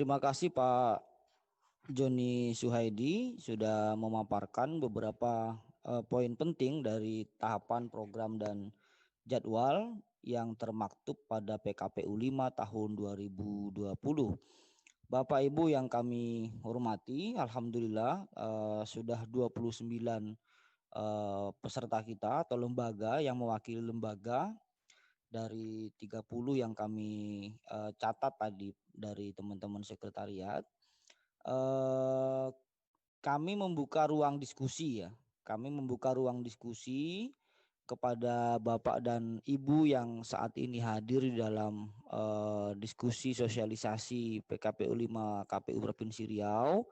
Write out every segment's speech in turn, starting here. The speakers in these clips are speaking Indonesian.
terima kasih Pak Joni Suhaidi sudah memaparkan beberapa poin penting dari tahapan program dan jadwal yang termaktub pada PKPU 5 tahun 2020. Bapak Ibu yang kami hormati, alhamdulillah sudah 29 peserta kita atau lembaga yang mewakili lembaga dari 30 yang kami catat tadi dari teman-teman sekretariat. Kami membuka ruang diskusi ya. Kami membuka ruang diskusi kepada Bapak dan Ibu yang saat ini hadir di dalam diskusi sosialisasi PKPU 5 KPU Provinsi Riau.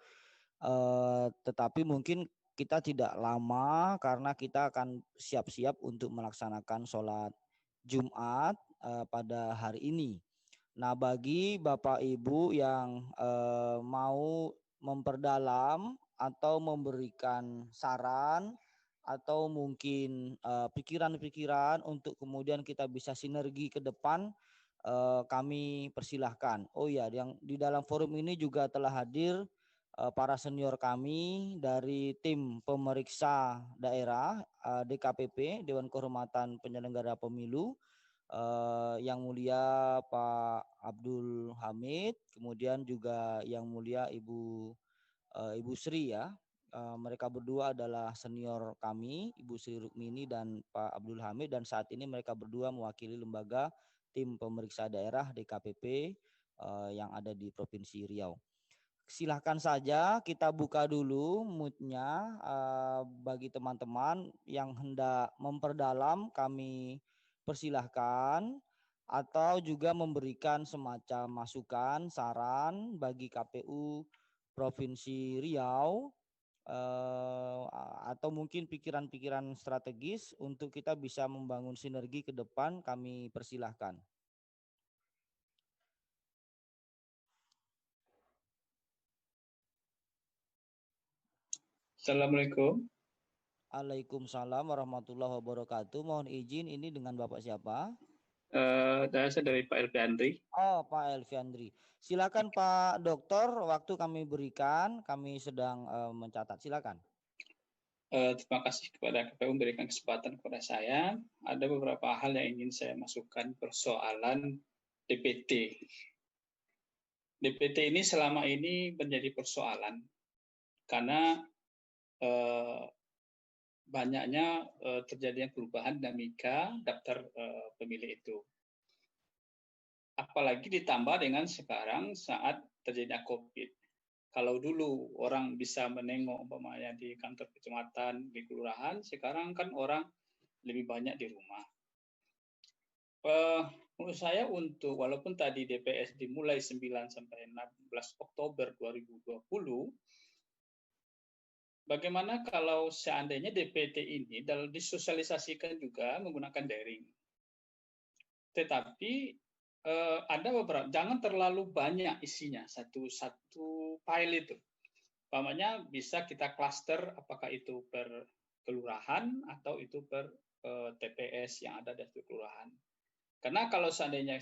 Tetapi mungkin kita tidak lama karena kita akan siap-siap untuk melaksanakan sholat Jumat pada hari ini. Nah, bagi Bapak Ibu yang mau memperdalam atau memberikan saran atau mungkin pikiran-pikiran untuk kemudian kita bisa sinergi ke depan, kami persilahkan. Oh ya, yang di dalam forum ini juga telah hadir para senior kami dari tim pemeriksa daerah DKPP, Dewan Kehormatan Penyelenggara Pemilu, yang mulia Pak Abdul Hamid, kemudian juga yang mulia Ibu Sri ya. Mereka berdua adalah senior kami, Ibu Sri Rukmini dan Pak Abdul Hamid, dan saat ini mereka berdua mewakili lembaga tim pemeriksa daerah DKPP yang ada di Provinsi Riau. Silahkan saja kita buka dulu mood-nya bagi teman-teman yang hendak memperdalam, kami persilahkan, atau juga memberikan semacam masukan, saran bagi KPU Provinsi Riau, atau mungkin pikiran-pikiran strategis untuk kita bisa membangun sinergi ke depan, kami persilahkan. Assalamualaikum. Waalaikumsalam warahmatullahi wabarakatuh. Mohon izin, ini dengan Bapak siapa? Saya dari Pak Elviandri. Oh, Pak Elviandri. Silakan Pak Dokter, waktu kami berikan, kami sedang mencatat. Silakan. Terima kasih kepada KPU memberikan kesempatan kepada saya. Ada beberapa hal yang ingin saya masukkan persoalan DPT. DPT ini selama ini menjadi persoalan karena banyaknya terjadinya perubahan dinamika daftar pemilih itu. Apalagi ditambah dengan sekarang saat terjadinya COVID. Kalau dulu orang bisa menengok umpamanya di kantor kecamatan, di kelurahan, sekarang kan orang lebih banyak di rumah. Menurut saya walaupun tadi DPS dimulai 9 sampai 16 Oktober 2020, bagaimana kalau seandainya DPT ini disosialisasikan juga menggunakan daring. Tetapi ada beberapa, jangan terlalu banyak isinya, satu file itu. Umpamanya bisa kita klaster apakah itu per kelurahan atau itu per TPS yang ada di kelurahan. Karena kalau seandainya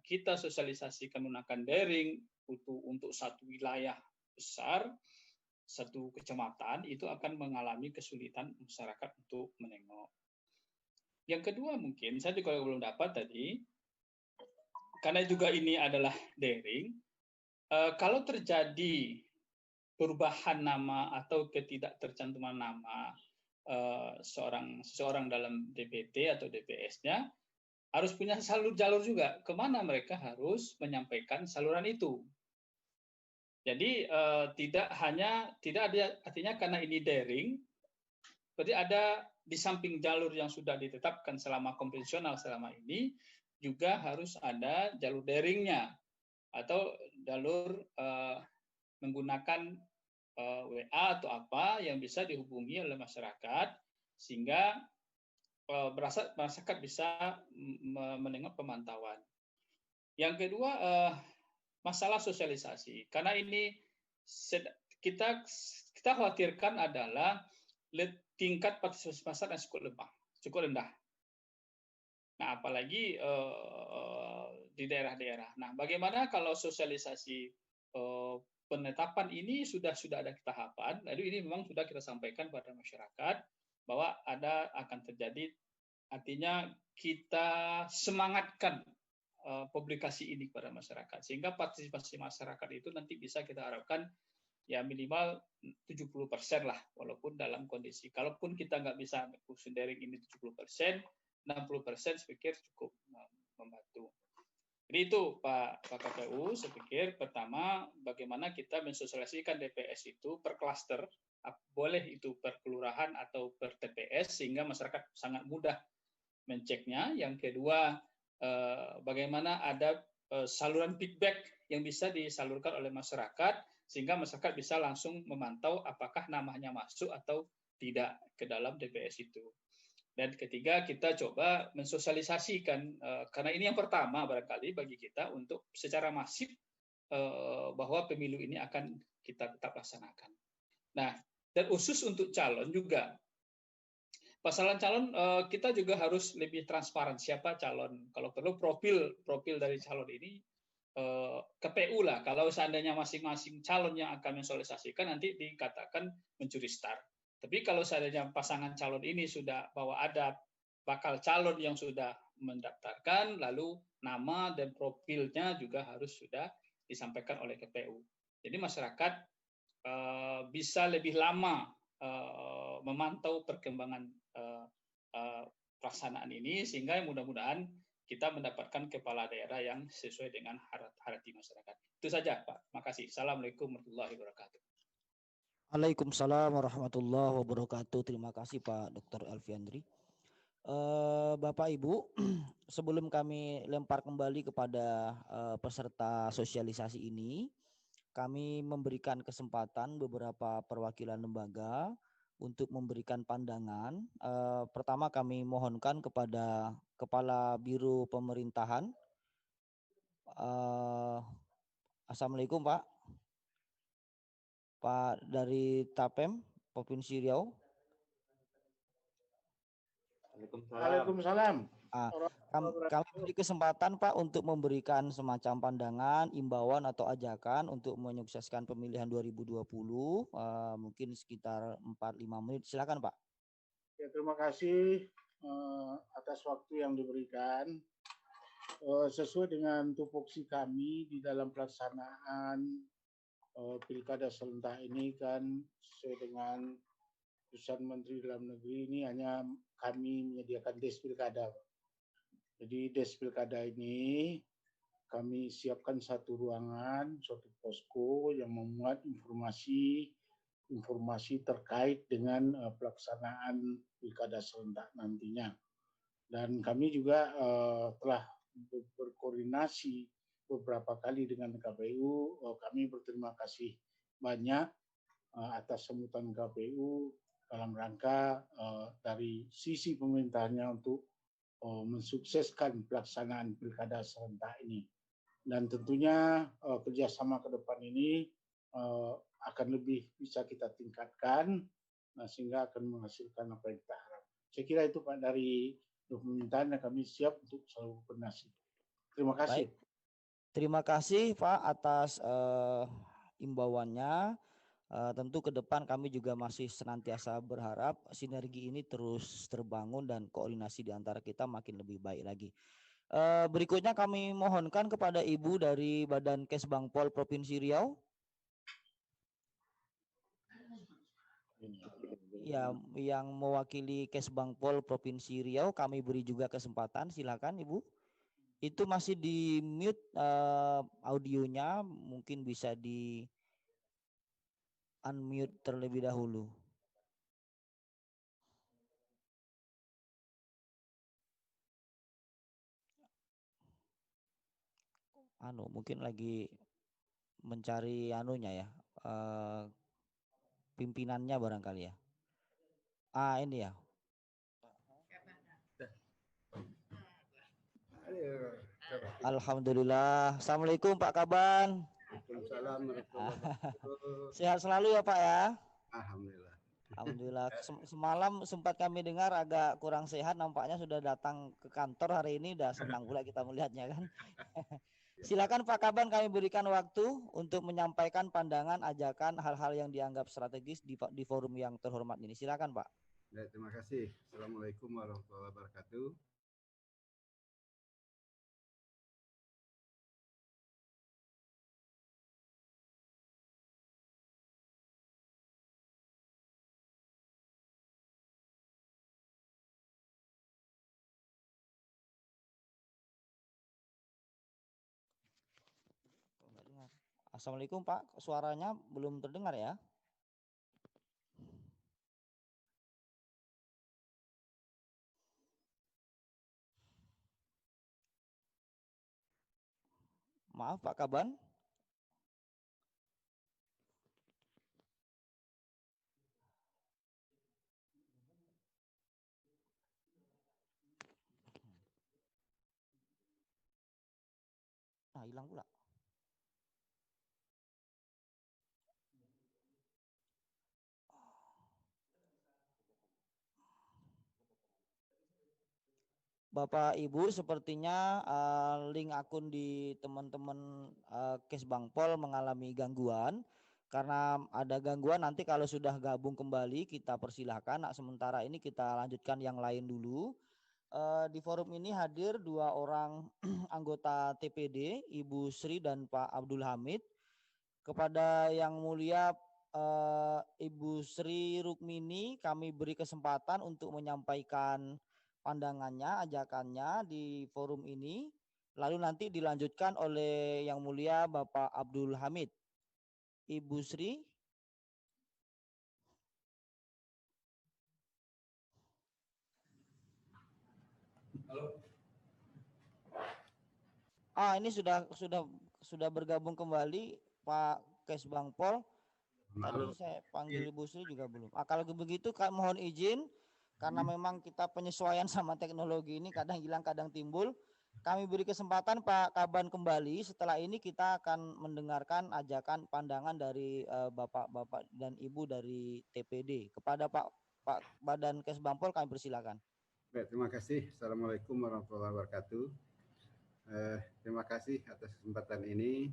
kita sosialisasikan menggunakan daring untuk satu wilayah besar, satu kecamatan, itu akan mengalami kesulitan masyarakat untuk menengok. Yang kedua mungkin, saya juga belum dapat tadi, karena juga ini adalah daring, kalau terjadi perubahan nama atau ketidaktercantuman nama seseorang dalam DPT atau DPS-nya, harus punya jalur juga kemana mereka harus menyampaikan saluran itu. Jadi tidak ada, artinya karena ini daring, berarti ada di samping jalur yang sudah ditetapkan selama konvensional selama ini, juga harus ada jalur daringnya atau jalur menggunakan WA atau apa yang bisa dihubungi oleh masyarakat sehingga masyarakat bisa menengok pemantauan. Yang kedua, masalah sosialisasi. Karena ini kita khawatirkan adalah tingkat partisipasi masyarakat yang cukup rendah. Nah, apalagi di daerah-daerah. Nah, bagaimana kalau sosialisasi penetapan ini sudah ada tahapan, lalu ini memang sudah kita sampaikan pada masyarakat bahwa akan terjadi, artinya kita semangatkan publikasi ini kepada masyarakat sehingga partisipasi masyarakat itu nanti bisa kita harapkan ya minimal 70% lah, walaupun dalam kondisi kalaupun kita nggak bisa sharing ini 70%, 60% saya pikir cukup membantu. Jadi itu Pak KPU, saya pikir pertama bagaimana kita mensosialisasikan DPS itu per klaster, boleh itu per kelurahan atau per TPS sehingga masyarakat sangat mudah menceknya. Yang kedua, bagaimana ada saluran feedback yang bisa disalurkan oleh masyarakat sehingga masyarakat bisa langsung memantau apakah namanya masuk atau tidak ke dalam DPS itu. Dan ketiga, kita coba mensosialisasikan, karena ini yang pertama barangkali bagi kita untuk secara masif bahwa pemilu ini akan kita tetap laksanakan. Nah, dan khusus untuk calon juga, pasangan calon kita juga harus lebih transparan siapa calon. Kalau perlu profil dari calon ini KPU lah. Kalau seandainya masing-masing calon yang akan mensosialisasikan nanti dikatakan mencuri start. Tapi kalau seandainya pasangan calon ini sudah bahwa ada bakal calon yang sudah mendaftarkan, lalu nama dan profilnya juga harus sudah disampaikan oleh KPU. Jadi masyarakat bisa lebih lama memantau perkembangan pelaksanaan ini sehingga mudah-mudahan kita mendapatkan kepala daerah yang sesuai dengan harapan masyarakat. Itu saja, Pak. Makasih. Assalamualaikum warahmatullahi wabarakatuh. Waalaikumsalam warahmatullahi wabarakatuh. Terima kasih Pak Dr. Elviandri. Bapak Ibu, sebelum kami lempar kembali kepada peserta sosialisasi ini, kami memberikan kesempatan beberapa perwakilan lembaga untuk memberikan pandangan. Pertama kami mohonkan kepada Kepala Biro Pemerintahan. Assalamualaikum Pak. Pak dari Tapem, Provinsi Riau. Waalaikumsalam. Kami beri kesempatan Pak untuk memberikan semacam pandangan, imbauan atau ajakan untuk menyukseskan pemilihan 2020, mungkin sekitar 4-5 menit. Silakan Pak. Ya, terima kasih atas waktu yang diberikan. Sesuai dengan tupoksi kami di dalam pelaksanaan pilkada serentak ini kan sesuai dengan keputusan Menteri Dalam Negeri ini hanya kami menyediakan des pilkada. Jadi des pilkada ini kami siapkan satu ruangan, suatu posko yang memuat informasi terkait dengan pelaksanaan pilkada serentak nantinya. Dan kami juga telah berkoordinasi beberapa kali dengan KPU. Kami berterima kasih banyak atas sambutan KPU dalam rangka dari sisi pemerintahnya untuk mensukseskan pelaksanaan pilkada serentak ini. Dan tentunya kerjasama ke depan ini akan lebih bisa kita tingkatkan sehingga akan menghasilkan apa yang kita harap. Saya kira itu Pak dari pemerintahan yang kami siap untuk selalu koordinasi. Terima kasih. Baik. Terima kasih Pak atas imbauannya. Tentu ke depan kami juga masih senantiasa berharap sinergi ini terus terbangun dan koordinasi di antara kita makin lebih baik lagi. Berikutnya kami mohonkan kepada Ibu dari Badan Kesbangpol Provinsi Riau. Ya, yang mewakili Kesbangpol Provinsi Riau kami beri juga kesempatan. Silakan Ibu. Itu masih di mute audionya, mungkin bisa di unmute terlebih dahulu. Mungkin lagi mencari anunya ya, pimpinannya barangkali ya. Ini ya. Alhamdulillah. Assalamualaikum Pak Kaban. Sehat selalu ya Pak ya. Alhamdulillah. Alhamdulillah. Semalam sempat kami dengar agak kurang sehat, nampaknya sudah datang ke kantor hari ini, udah senang pula kita melihatnya kan. Silakan Pak Kaban, kami berikan waktu untuk menyampaikan pandangan, ajakan, hal-hal yang dianggap strategis di forum yang terhormat ini. Silakan Pak. Ya, terima kasih. Assalamualaikum warahmatullahi wabarakatuh. Assalamualaikum Pak, suaranya belum terdengar ya. Maaf Pak Kaban. Nah, hilang pula. Bapak Ibu, sepertinya link akun di teman-teman Kesbangpol mengalami gangguan. Karena ada gangguan, nanti kalau sudah gabung kembali kita persilahkan. Nah, sementara ini kita lanjutkan yang lain dulu. Di forum ini hadir 2 orang anggota TPD, Ibu Sri dan Pak Abdul Hamid. Kepada Yang Mulia Ibu Sri Rukmini, kami beri kesempatan untuk menyampaikan pandangannya, ajakannya di forum ini. Lalu nanti dilanjutkan oleh Yang Mulia Bapak Abdul Hamid. Ibu Sri. Halo. Ini sudah bergabung kembali Pak Kesbangpol. Tadi saya panggil Ibu Sri juga belum. Kalau begitu mohon izin, karena memang kita penyesuaian sama teknologi ini kadang hilang kadang timbul. Kami beri kesempatan Pak Kaban kembali. Setelah ini kita akan mendengarkan ajakan pandangan dari Bapak-Bapak dan Ibu dari TPD. Kepada Pak Badan Kesbangpol kami persilakan. Baik, terima kasih. Assalamualaikum warahmatullahi wabarakatuh. Terima kasih atas kesempatan ini.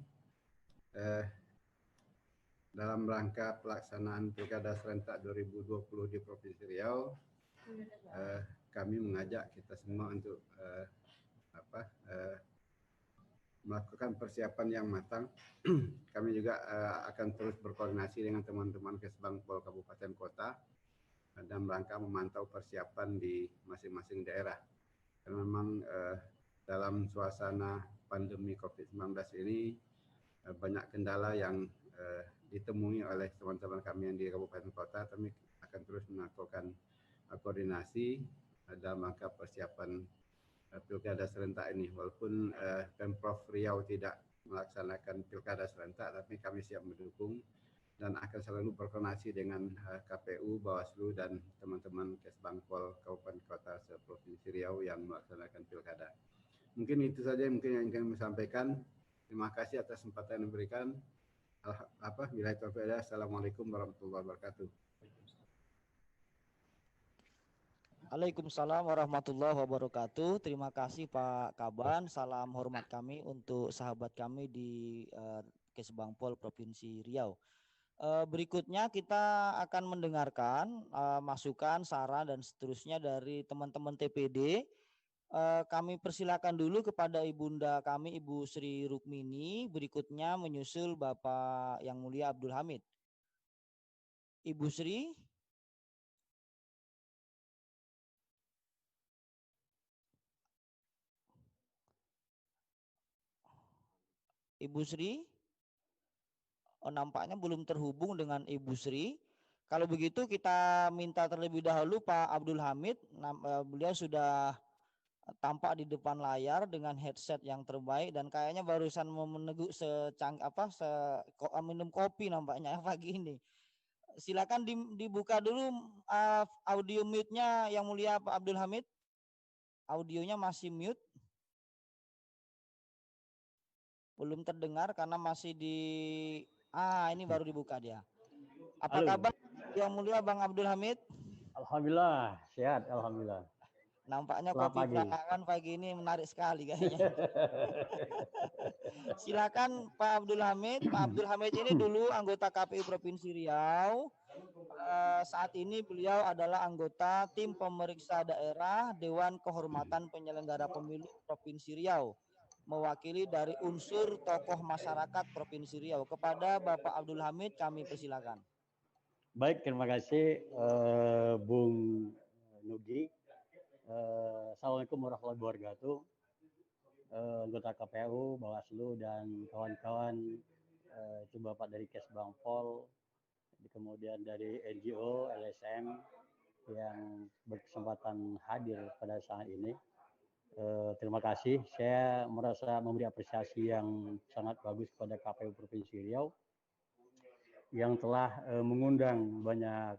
Dalam rangka pelaksanaan Pilkada Serentak 2020 di Provinsi Riau, kami mengajak kita semua untuk melakukan persiapan yang matang. Kami juga akan terus berkoordinasi dengan teman-teman Kesbangpol Kabupaten Kota dalam rangka memantau persiapan di masing-masing daerah. Karena memang dalam suasana pandemi COVID-19 ini banyak kendala yang ditemui oleh teman-teman kami yang di Kabupaten Kota. Kami akan terus melakukan koordinasi dalam rangka persiapan Pilkada Serentak ini. Walaupun Pemprov Riau tidak melaksanakan Pilkada Serentak, tapi kami siap mendukung dan akan selalu berkoordinasi dengan KPU, Bawaslu, dan teman-teman Kesbangpol Kabupaten Kota se-Provinsi Riau yang melaksanakan Pilkada. Mungkin itu saja yang ingin saya sampaikan. Terima kasih atas kesempatan yang diberikan. Assalamualaikum warahmatullahi wabarakatuh. Waalaikumsalam warahmatullahi wabarakatuh. Terima kasih Pak Kaban. Salam hormat kami untuk sahabat kami di Kesbangpol Provinsi Riau. Berikutnya kita akan mendengarkan masukan, saran dan seterusnya dari teman-teman TPD. Kami persilakan dulu kepada Ibunda kami Ibu Sri Rukmini. Berikutnya menyusul Bapak Yang Mulia Abdul Hamid. Ibu Sri. Ibu Sri. Nampaknya belum terhubung dengan Ibu Sri. Kalau begitu kita minta terlebih dahulu Pak Abdul Hamid. Beliau sudah tampak di depan layar dengan headset yang terbaik dan kayaknya barusan meneguk minum kopi nampaknya pagi ini. Silakan dibuka dulu audio mute-nya Yang Mulia Pak Abdul Hamid. Audionya masih mute. Belum terdengar karena masih di ini baru dibuka dia. Apa kabar Yang Mulia Bang Abdul Hamid? Alhamdulillah, sehat alhamdulillah. Nampaknya Selamat kopi pagi. Peranangan pagi ini menarik sekali kayaknya. Silakan Pak Abdul Hamid. Pak Abdul Hamid ini dulu anggota KPU Provinsi Riau. Saat ini beliau adalah anggota tim pemeriksa daerah Dewan Kehormatan Penyelenggara Pemilu Provinsi Riau, mewakili dari unsur tokoh masyarakat Provinsi Riau. Kepada Bapak Abdul Hamid kami persilakan. Baik, terima kasih Bung Nugi. Assalamualaikum warahmatullahi wabarakatuh. Anggota KPU, Bawaslu, dan kawan-kawan, itu Bapak dari Kesbangpol, kemudian dari NGO, LSM yang berkesempatan hadir pada saat ini. Terima kasih. Saya merasa memberi apresiasi yang sangat bagus kepada KPU Provinsi Riau yang telah mengundang banyak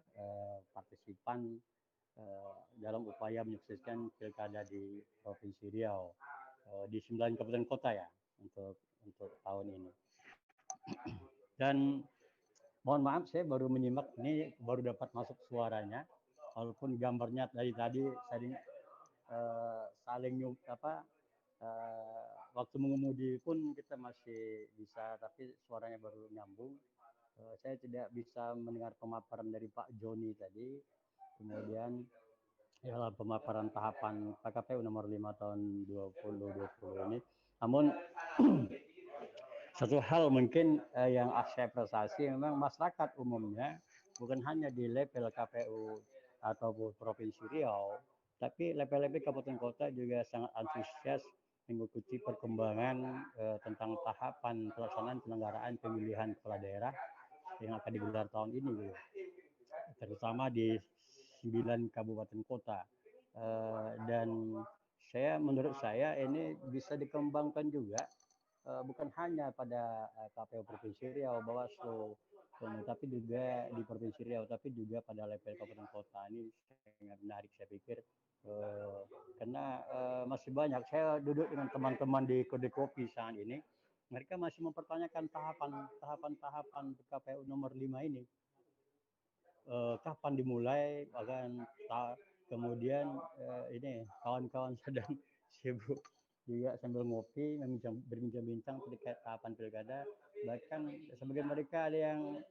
partisipan dalam upaya menyukseskan pilkada di Provinsi Riau di 9 kabupaten kota ya untuk tahun ini. Dan mohon maaf saya baru menyimak ini, baru dapat masuk suaranya, walaupun gambarnya dari tadi saling waktu mengemudi pun kita masih bisa, tapi suaranya baru nyambung. Saya tidak bisa mendengar pemaparan dari Pak Joni tadi. Kemudian dalam pemaparan tahapan PKPU nomor 5 tahun 2020 ini. Namun satu hal mungkin yang saya apresiasi memang masyarakat umumnya bukan hanya di level KPU ataupun Provinsi Riau, tapi level-level kabupaten kota juga sangat antusias mengikuti perkembangan tentang tahapan pelaksanaan penyelenggaraan pemilihan kepala daerah yang akan digelar tahun ini, terutama di 9 kabupaten kota. Dan menurut saya ini bisa dikembangkan juga, bukan hanya pada KPU Provinsi Riau, Bawaslu, tapi juga di Provinsi Riau, tapi juga pada level kabupaten kota. Ini sangat menarik saya pikir, karena masih banyak. Saya duduk dengan teman-teman di Kode Kopi saat ini, mereka masih mempertanyakan tahapan KPU nomor 5 ini. Kapan dimulai, bahkan kemudian ini kawan-kawan sedang sibuk juga sambil ngopi, berbincang-bincang terkait tahapan pilkada. Bahkan sebagian mereka ada yang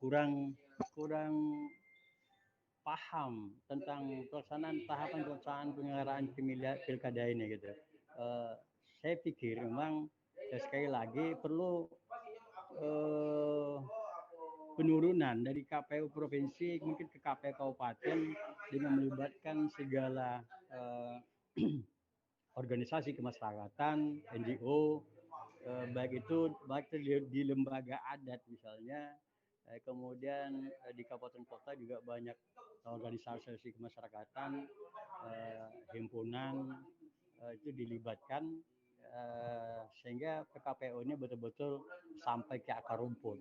kurang paham tentang tahapan pelaksanaan penyelenggaraan pemilihan pilkada ini gitu. Saya pikir memang sekali lagi perlu penurunan dari KPU provinsi mungkin ke KPU kabupaten dengan melibatkan segala organisasi kemasyarakatan, NGO, baik itu di lembaga adat misalnya, kemudian di kabupaten kota juga banyak organisasi kemasyarakatan, himpunan, itu dilibatkan sehingga PKPU ini betul-betul sampai ke akar rumput.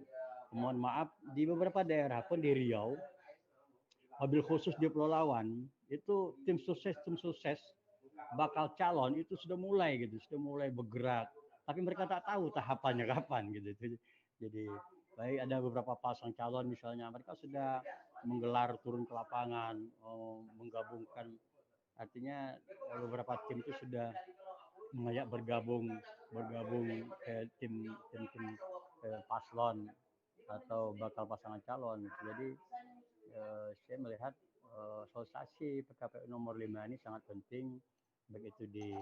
Mohon maaf, di beberapa daerah pun di Riau, mobil khusus di Pulau Lawan, itu tim sukses bakal calon itu sudah mulai bergerak, tapi mereka tak tahu tahapannya kapan gitu. Jadi baik ada beberapa pasang calon misalnya, mereka sudah menggelar turun ke lapangan, menggabungkan, artinya beberapa tim itu sudah mengajak bergabung ke tim paslon atau bakal pasangan calon. Jadi saya melihat sosialisasi PKPU nomor 5 ini sangat penting, baik itu di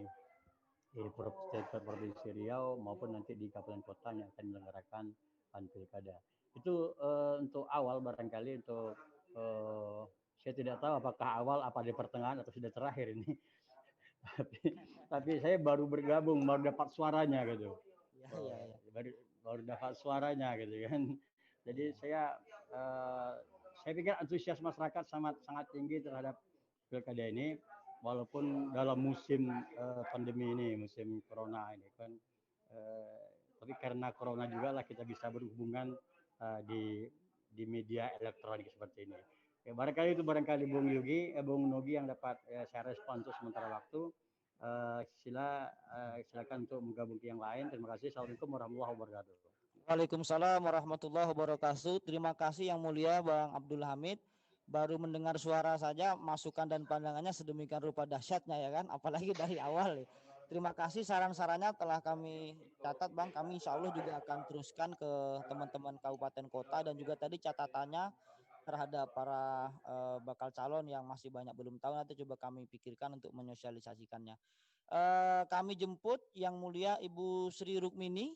Provinsi Riau maupun nanti di kabupaten kota yang akan menyelenggarakan pilkada. Itu untuk awal barangkali, untuk saya tidak tahu apakah awal apa di pertengahan atau sudah terakhir ini. tapi saya baru bergabung, baru dapat suaranya gitu. Baru dapat suaranya gitu kan. Jadi saya pikir antusias masyarakat sangat tinggi terhadap pilkada ini, walaupun dalam musim pandemi ini, musim corona ini kan. Tapi karena corona juga lah kita bisa berhubungan di media elektronik seperti ini. Ya, barangkali Bung Nugi yang dapat saya respon untuk sementara waktu. Silakan untuk menggabung ke yang lain. Terima kasih. Assalamualaikum warahmatullahi wabarakatuh. Waalaikumsalam warahmatullahi wabarakatuh. Terima kasih yang mulia Bang Abdul Hamid. baru mendengar suara saja masukan dan pandangannya sedemikian rupa dahsyatnya ya kan, apalagi dari awal ya. Terima kasih saran-sarannya telah kami catat Bang. Kami insya Allah juga akan teruskan ke teman-teman kabupaten kota, dan juga tadi catatannya terhadap para bakal calon yang masih banyak belum tahu, nanti coba kami pikirkan untuk menyosialisasikannya. Kami jemput Yang Mulia Ibu Sri Rukmini.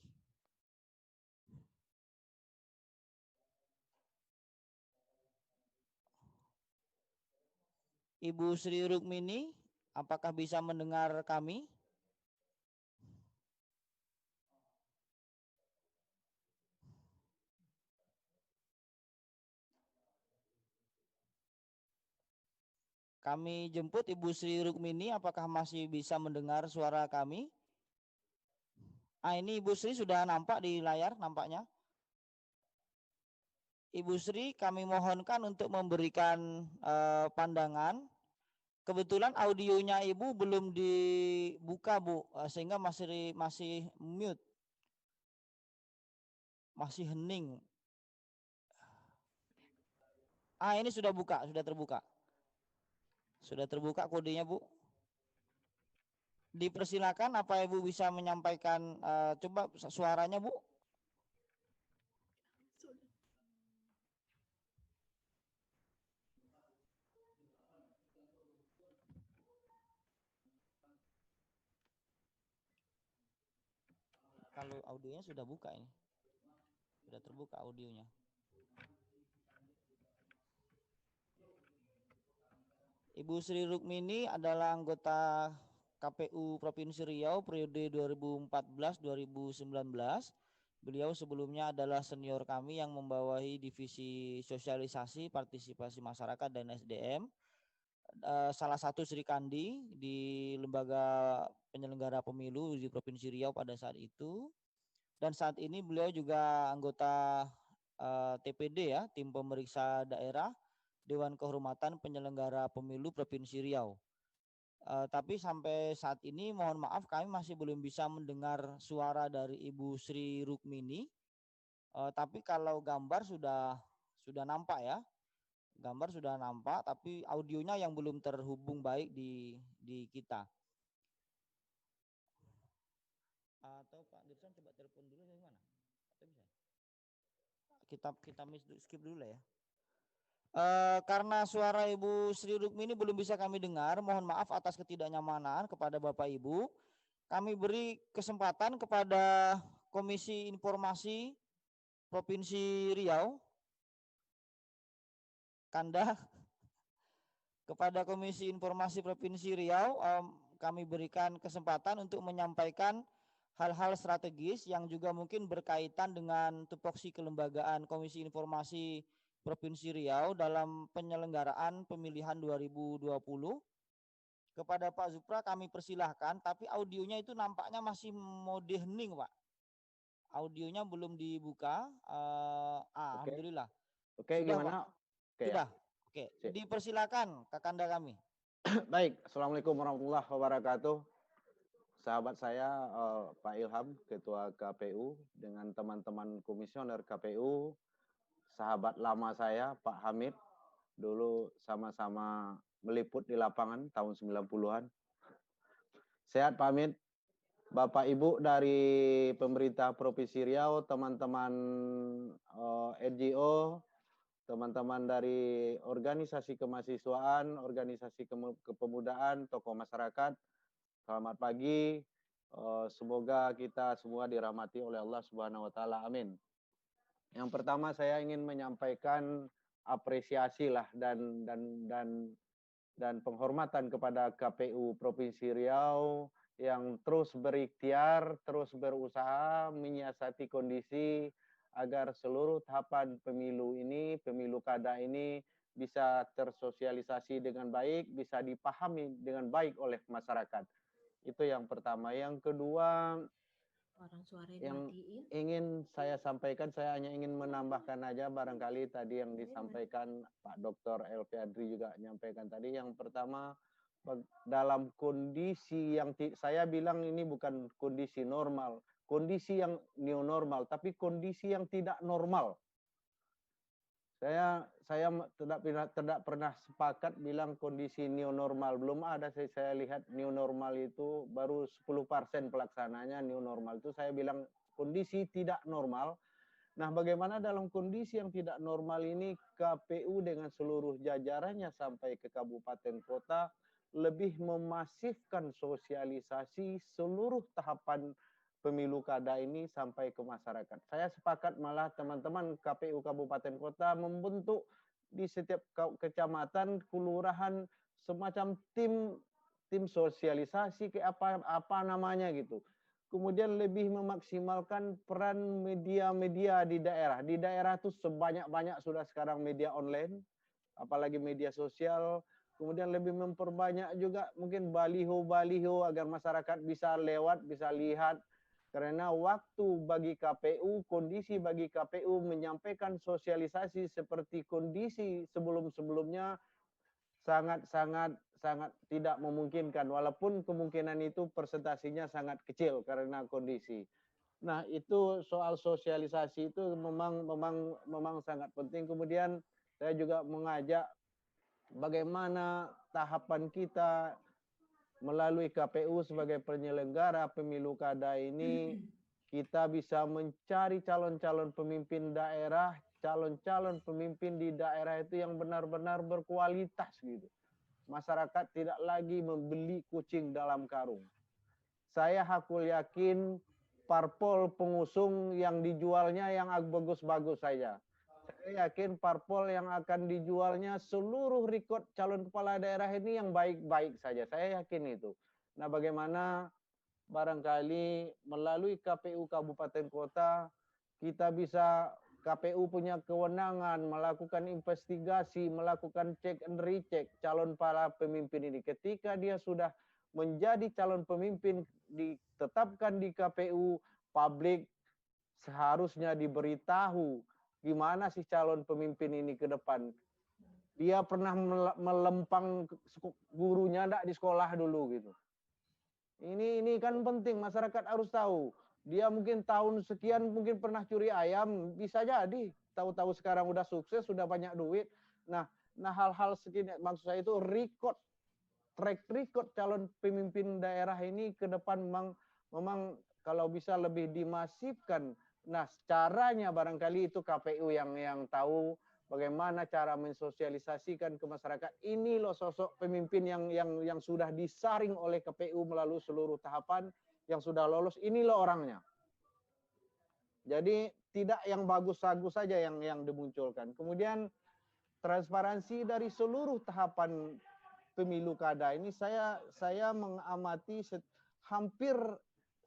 Ibu Sri Rukmini, apakah bisa mendengar kami? Kami jemput Ibu Sri Rukmini, apakah masih bisa mendengar suara kami? Ini Ibu Sri sudah nampak di layar nampaknya. Ibu Sri, kami mohonkan untuk memberikan pandangan. Kebetulan audionya Ibu belum dibuka Bu, sehingga masih mute, masih hening. Ini sudah buka, sudah terbuka. Sudah terbuka kodenya Bu. Dipersilakan, apa Ibu bisa menyampaikan, coba suaranya Bu. Kalau audionya sudah buka ini. Sudah terbuka audionya. Ibu Sri Rukmini adalah anggota KPU Provinsi Riau periode 2014-2019. Beliau sebelumnya adalah senior kami yang membawahi divisi sosialisasi, partisipasi masyarakat dan SDM. Salah satu Sri Kandi di lembaga penyelenggara pemilu di Provinsi Riau pada saat itu. Dan saat ini beliau juga anggota TPD ya, tim pemeriksa daerah Dewan Kehormatan Penyelenggara Pemilu Provinsi Riau. Tapi sampai saat ini mohon maaf kami masih belum bisa mendengar suara dari Ibu Sri Rukmini. Tapi kalau gambar sudah nampak ya. Gambar sudah nampak, tapi audionya yang belum terhubung baik di kita. Atau Pak Dirson coba telepon dulu dari mana? Atau bisa? Kita skip dulu ya. Karena suara Ibu Sri Rukmini belum bisa kami dengar, mohon maaf atas ketidaknyamanan kepada Bapak Ibu. Kami beri kesempatan kepada Komisi Informasi Provinsi Riau, Kanda, kepada Komisi Informasi Provinsi Riau, kami berikan kesempatan untuk menyampaikan hal-hal strategis yang juga mungkin berkaitan dengan tupoksi kelembagaan Komisi Informasi Provinsi Riau dalam penyelenggaraan pemilihan 2020. Kepada Pak Zupra kami persilahkan, tapi audionya itu nampaknya masih mode hening Pak. Audionya belum dibuka. Alhamdulillah. Oke, gimana? Oke, sudah. Ya. Oke, dipersilakan Kakanda kami. Baik, Assalamualaikum warahmatullahi wabarakatuh. Sahabat saya Pak Ilham, Ketua KPU, dengan teman-teman komisioner KPU, sahabat lama saya Pak Hamid, dulu sama-sama meliput di lapangan tahun 90-an. Sehat Pak Hamid. Bapak Ibu dari pemerintah Provinsi Riau, teman-teman NGO, teman-teman dari organisasi kemahasiswaan, organisasi kepemudaan, tokoh masyarakat, selamat pagi. Semoga kita semua dirahmati oleh Allah Subhanahu wa taala. Amin. Yang pertama saya ingin menyampaikan apresiasi lah dan penghormatan kepada KPU Provinsi Riau yang terus berikhtiar, terus berusaha menyiasati kondisi agar seluruh tahapan pemilu ini, pemilu kada ini bisa tersosialisasi dengan baik, bisa dipahami dengan baik oleh masyarakat. Itu yang pertama. Yang kedua, yang ingin saya sampaikan, saya hanya ingin menambahkan aja barangkali tadi yang disampaikan Pak Dr. Elvi Adri juga menyampaikan tadi. Yang pertama, dalam kondisi yang saya bilang ini bukan kondisi normal, kondisi yang new normal, tapi kondisi yang tidak normal. Saya tidak pernah sepakat bilang kondisi new normal. Belum ada saya lihat new normal itu baru 10% pelaksananya new normal itu saya bilang kondisi tidak normal. Nah, bagaimana dalam kondisi yang tidak normal ini KPU dengan seluruh jajarannya sampai ke kabupaten kota lebih memasifkan sosialisasi seluruh tahapan pemilu kada ini sampai ke masyarakat. Saya sepakat malah teman-teman KPU kabupaten kota membentuk di setiap kecamatan, kelurahan semacam tim sosialisasi ke apa namanya gitu. Kemudian lebih memaksimalkan peran media-media di daerah. Di daerah itu sebanyak-banyak sudah sekarang media online, apalagi media sosial. Kemudian lebih memperbanyak juga mungkin baliho-baliho agar masyarakat bisa lewat, bisa lihat. Karena waktu bagi KPU, kondisi bagi KPU menyampaikan sosialisasi seperti kondisi sebelum-sebelumnya sangat tidak memungkinkan, walaupun kemungkinan itu persentasinya sangat kecil karena kondisi. Nah, itu soal sosialisasi itu memang sangat penting. Kemudian saya juga mengajak bagaimana tahapan kita melalui KPU sebagai penyelenggara pemilu kada ini kita bisa mencari calon-calon pemimpin daerah, calon-calon pemimpin di daerah itu yang benar-benar berkualitas gitu. Masyarakat tidak lagi membeli kucing dalam karung. Saya hakul yakin parpol pengusung yang dijualnya yang bagus-bagus saja. Saya yakin parpol yang akan dijualnya seluruh rekod calon kepala daerah ini yang baik-baik saja. Saya yakin itu. Nah, bagaimana barangkali melalui KPU kabupaten kota kita bisa KPU punya kewenangan melakukan investigasi, melakukan cek and recheck calon para pemimpin ini. Ketika dia sudah menjadi calon pemimpin ditetapkan di KPU, publik seharusnya diberitahu gimana sih calon pemimpin ini ke depan. Dia pernah melempang gurunya enggak di sekolah dulu gitu. Ini kan penting, masyarakat harus tahu. Dia mungkin tahun sekian mungkin pernah curi ayam, bisa jadi. Tahu-tahu sekarang udah sukses, sudah banyak duit. Nah hal-hal segini, maksud saya itu track record calon pemimpin daerah ini ke depan memang kalau bisa lebih dimasifkan. Nah, caranya barangkali itu KPU yang tahu bagaimana cara mensosialisasikan ke masyarakat. Ini loh sosok pemimpin yang sudah disaring oleh KPU melalui seluruh tahapan, yang sudah lolos, ini loh orangnya. Jadi tidak yang bagus-bagus saja yang dimunculkan. Kemudian transparansi dari seluruh tahapan pemilu kada ini saya mengamati hampir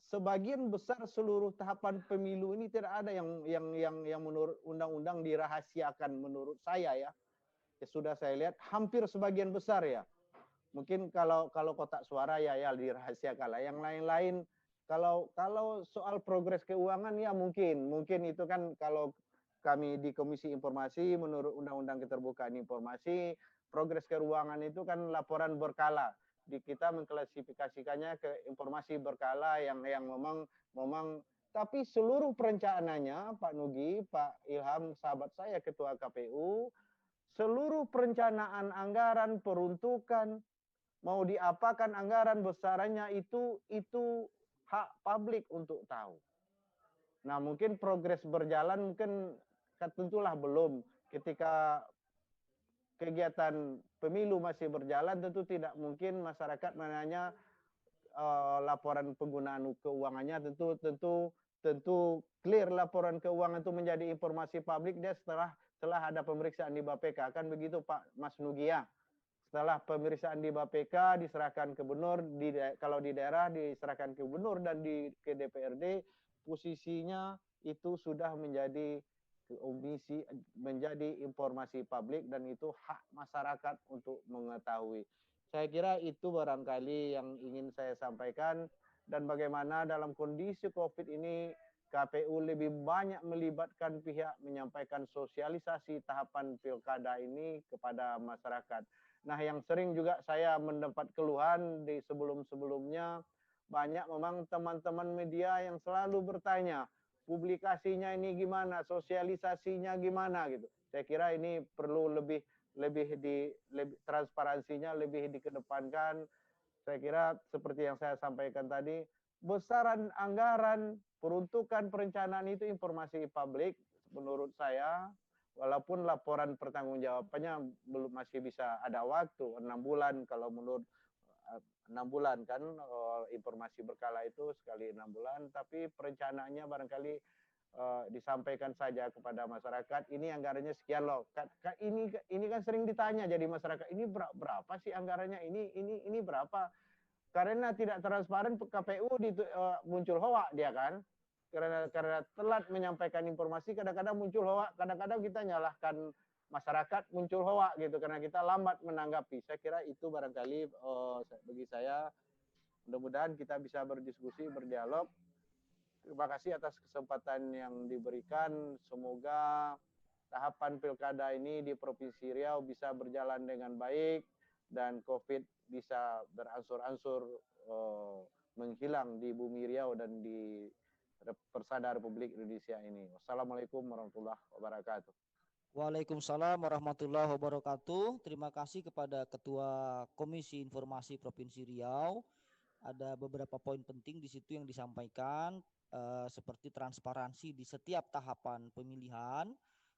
sebagian besar seluruh tahapan pemilu ini tidak ada yang menurut undang-undang dirahasiakan menurut saya ya. Sudah saya lihat hampir sebagian besar ya. Mungkin kalau kotak suara ya dirahasiakan lah. Yang lain-lain kalau soal progres keuangan ya mungkin itu kan kalau kami di Komisi Informasi menurut Undang-Undang Keterbukaan Informasi, progres keuangan itu kan laporan berkala. Kita mengklasifikasikannya ke informasi berkala yang memang tapi seluruh perencanaannya Pak Nugi, Pak Ilham, sahabat saya Ketua KPU, seluruh perencanaan anggaran, peruntukan, mau diapakan anggaran besarannya itu hak publik untuk tahu. Nah, mungkin progres berjalan mungkin tentulah belum. Ketika kegiatan pemilu masih berjalan tentu tidak mungkin masyarakat menanya laporan penggunaan keuangannya, tentu clear laporan keuangan itu menjadi informasi publik dia setelah ada pemeriksaan di BAPK, kan begitu Pak Mas Nugia. Setelah pemeriksaan di BAPK diserahkan ke gubernur, kalau di daerah diserahkan ke gubernur dan ke DPRD, posisinya itu sudah menjadi informasi publik dan itu hak masyarakat untuk mengetahui. Saya kira itu barangkali yang ingin saya sampaikan, dan bagaimana dalam kondisi COVID ini KPU lebih banyak melibatkan pihak menyampaikan sosialisasi tahapan pilkada ini kepada masyarakat. Nah, yang sering juga saya mendapat keluhan di sebelum-sebelumnya, banyak memang teman-teman media yang selalu bertanya, publikasinya ini gimana, sosialisasinya gimana gitu. Saya kira ini perlu lebih transparansinya lebih dikedepankan. Saya kira seperti yang saya sampaikan tadi, besaran anggaran, peruntukan perencanaan itu informasi publik menurut saya, walaupun laporan pertanggungjawabannya belum masih bisa ada waktu 6 bulan kalau menurut 6 bulan kan informasi berkala itu sekali 6 bulan, tapi perencanaannya barangkali disampaikan saja kepada masyarakat, ini anggarannya sekian loh. Ini kan sering ditanya jadi masyarakat, ini berapa sih anggarannya, ini berapa? Karena tidak transparan KPU muncul hoak dia kan. Karena telat menyampaikan informasi kadang-kadang muncul hoak, kadang-kadang kita nyalahkan masyarakat muncul hoak gitu karena kita lambat menanggapi. Saya kira itu barangkali bagi saya mudah-mudahan kita bisa berdiskusi, berdialog. Terima kasih atas kesempatan yang diberikan. Semoga tahapan pilkada ini di Provinsi Riau bisa berjalan dengan baik dan COVID bisa beransur-ansur menghilang di bumi Riau dan di persada Republik Indonesia ini. Wassalamualaikum warahmatullahi wabarakatuh. Waalaikumsalam warahmatullahi wabarakatuh. Terima kasih kepada Ketua Komisi Informasi Provinsi Riau. Ada beberapa poin penting di situ yang disampaikan, seperti transparansi di setiap tahapan pemilihan,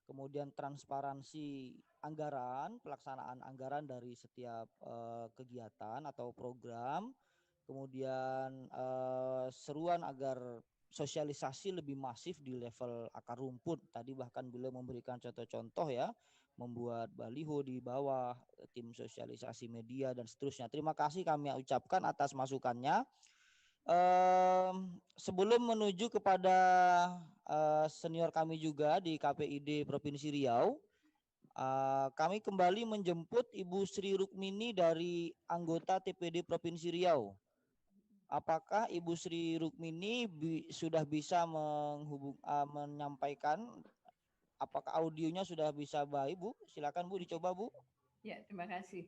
kemudian transparansi anggaran, pelaksanaan anggaran dari setiap kegiatan atau program, kemudian seruan agar sosialisasi lebih masif di level akar rumput. Tadi bahkan beliau memberikan contoh-contoh ya, membuat baliho di bawah, tim sosialisasi media dan seterusnya. Terima kasih kami ucapkan atas masukannya. Sebelum menuju kepada senior kami juga di KPID Provinsi Riau, kami kembali menjemput Ibu Sri Rukmini dari anggota TPD Provinsi Riau. Apakah Ibu Sri Rukmini sudah bisa menyampaikan? Apakah audionya sudah bisa baik, Bu? Silakan Bu, dicoba Bu. Ya, terima kasih.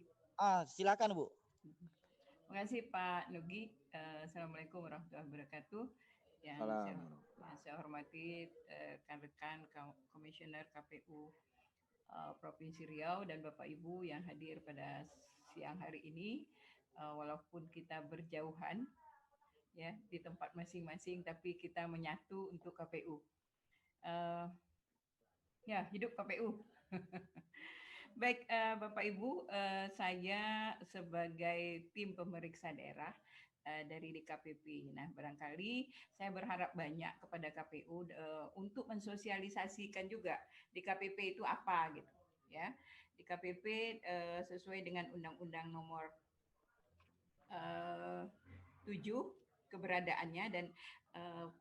Silakan Bu. Terima kasih Pak Nugi. Assalamualaikum warahmatullahi wabarakatuh. Yang saya hormati rekan-rekan Komisioner KPU Provinsi Riau dan Bapak Ibu yang hadir pada siang hari ini. Walaupun kita berjauhan ya di tempat masing-masing, tapi kita menyatu untuk KPU. Ya, hidup KPU. Baik, Bapak Ibu, saya sebagai tim pemeriksa daerah dari DKPP. Nah, barangkali saya berharap banyak kepada KPU untuk mensosialisasikan juga DKPP itu apa gitu, ya. DKPP sesuai dengan Undang-Undang Nomor 7 keberadaannya dan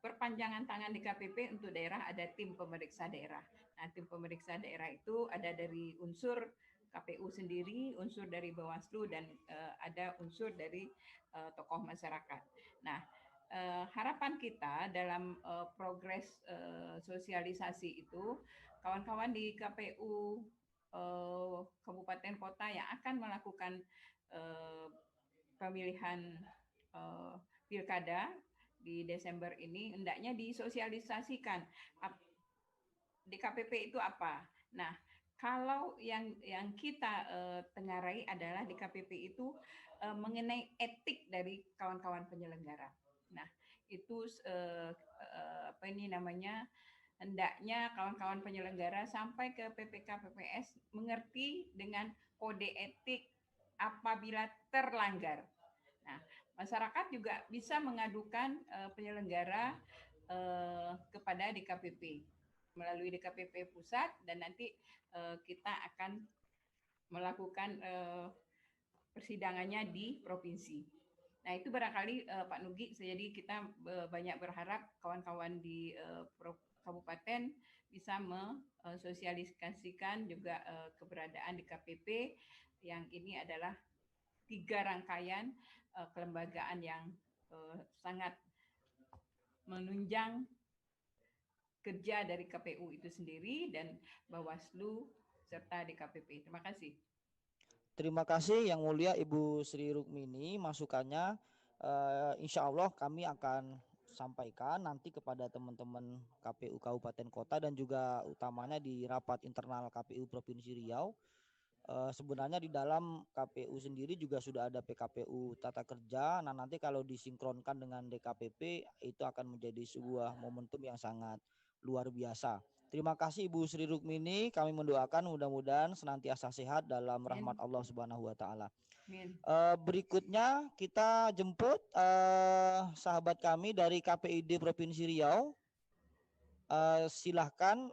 perpanjangan tangan DKPP untuk daerah ada tim pemeriksa daerah. Nah, tim pemeriksa daerah itu ada dari unsur KPU sendiri, unsur dari Bawaslu, dan ada unsur dari tokoh masyarakat. Nah, harapan kita dalam progres sosialisasi itu, kawan-kawan di KPU kabupaten kota yang akan melakukan pemilihan pilkada di Desember ini hendaknya disosialisasikan DKPP itu apa. Nah, kalau yang kita tengarai adalah DKPP itu mengenai etik dari kawan-kawan penyelenggara. Nah, itu hendaknya kawan-kawan penyelenggara sampai ke PPK PPS mengerti dengan kode etik apabila terlanggar. Nah, masyarakat juga bisa mengadukan penyelenggara kepada DKPP melalui DKPP pusat, dan nanti kita akan melakukan persidangannya di provinsi. Nah, itu barangkali Pak Nugi, jadi kita banyak berharap kawan-kawan di kabupaten bisa mensosialisasikan juga keberadaan DKPP yang ini adalah 3 rangkaian kelembagaan yang sangat menunjang kerja dari KPU itu sendiri dan Bawaslu serta DKPP. Terima kasih. Terima kasih Yang Mulia Ibu Sri Rukmini, masukannya. Insya Allah kami akan sampaikan nanti kepada teman-teman KPU Kabupaten Kota dan juga utamanya di rapat internal KPU Provinsi Riau. Sebenarnya di dalam KPU sendiri juga sudah ada PKPU tata kerja. Nah, nanti kalau disinkronkan dengan DKPP itu akan menjadi sebuah momentum yang sangat luar biasa. Terima kasih Ibu Sri Rukmini. Kami mendoakan mudah-mudahan senantiasa sehat dalam rahmat Allah Subhanahu wa taala. Berikutnya kita jemput sahabat kami dari KPID Provinsi Riau. Silahkan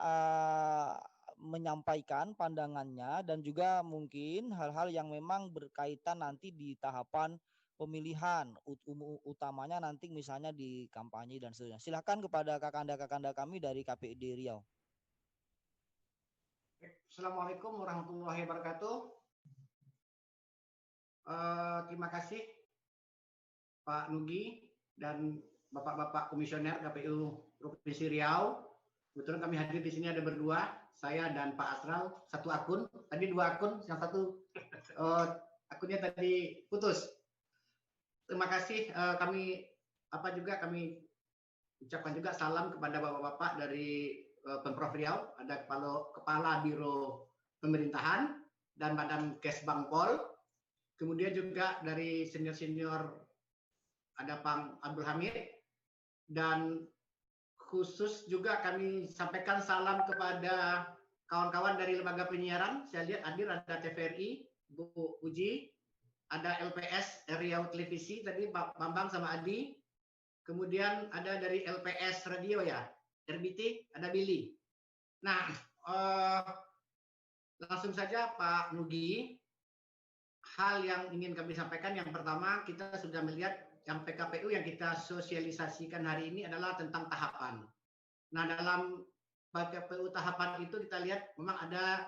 menyampaikan pandangannya dan juga mungkin hal-hal yang memang berkaitan nanti di tahapan pemilihan, utamanya nanti misalnya di kampanye dan seterusnya. Silakan kepada kakanda-kakanda kami dari KPID Riau. Assalamualaikum warahmatullahi wabarakatuh. Terima kasih Pak Nugi dan Bapak-Bapak Komisioner KPU Provinsi Riau. Kebetulan kami hadir di sini ada berdua, saya dan Pak Asral, satu akun. Tadi dua akun, yang satu akunnya tadi putus. Terima kasih. Kami ucapkan juga salam kepada bapak-bapak dari Pemprov Riau, ada Kepala Biro Pemerintahan dan Badan Kesbangpol. Kemudian juga dari senior-senior ada Pak Abdul Hamid, dan khusus juga kami sampaikan salam kepada kawan-kawan dari lembaga penyiaran. Saya lihat hadir ada TVRI, Bu Uji, ada LPS Riau Televisi tadi Pak Bambang sama Adi. Kemudian ada dari LPS Radio ya, RBT, ada Billy. Nah, langsung saja Pak Nugi, hal yang ingin kami sampaikan yang pertama, kita sudah melihat yang PKPU yang kita sosialisasikan hari ini adalah tentang tahapan. Nah, dalam PKPU tahapan itu kita lihat memang ada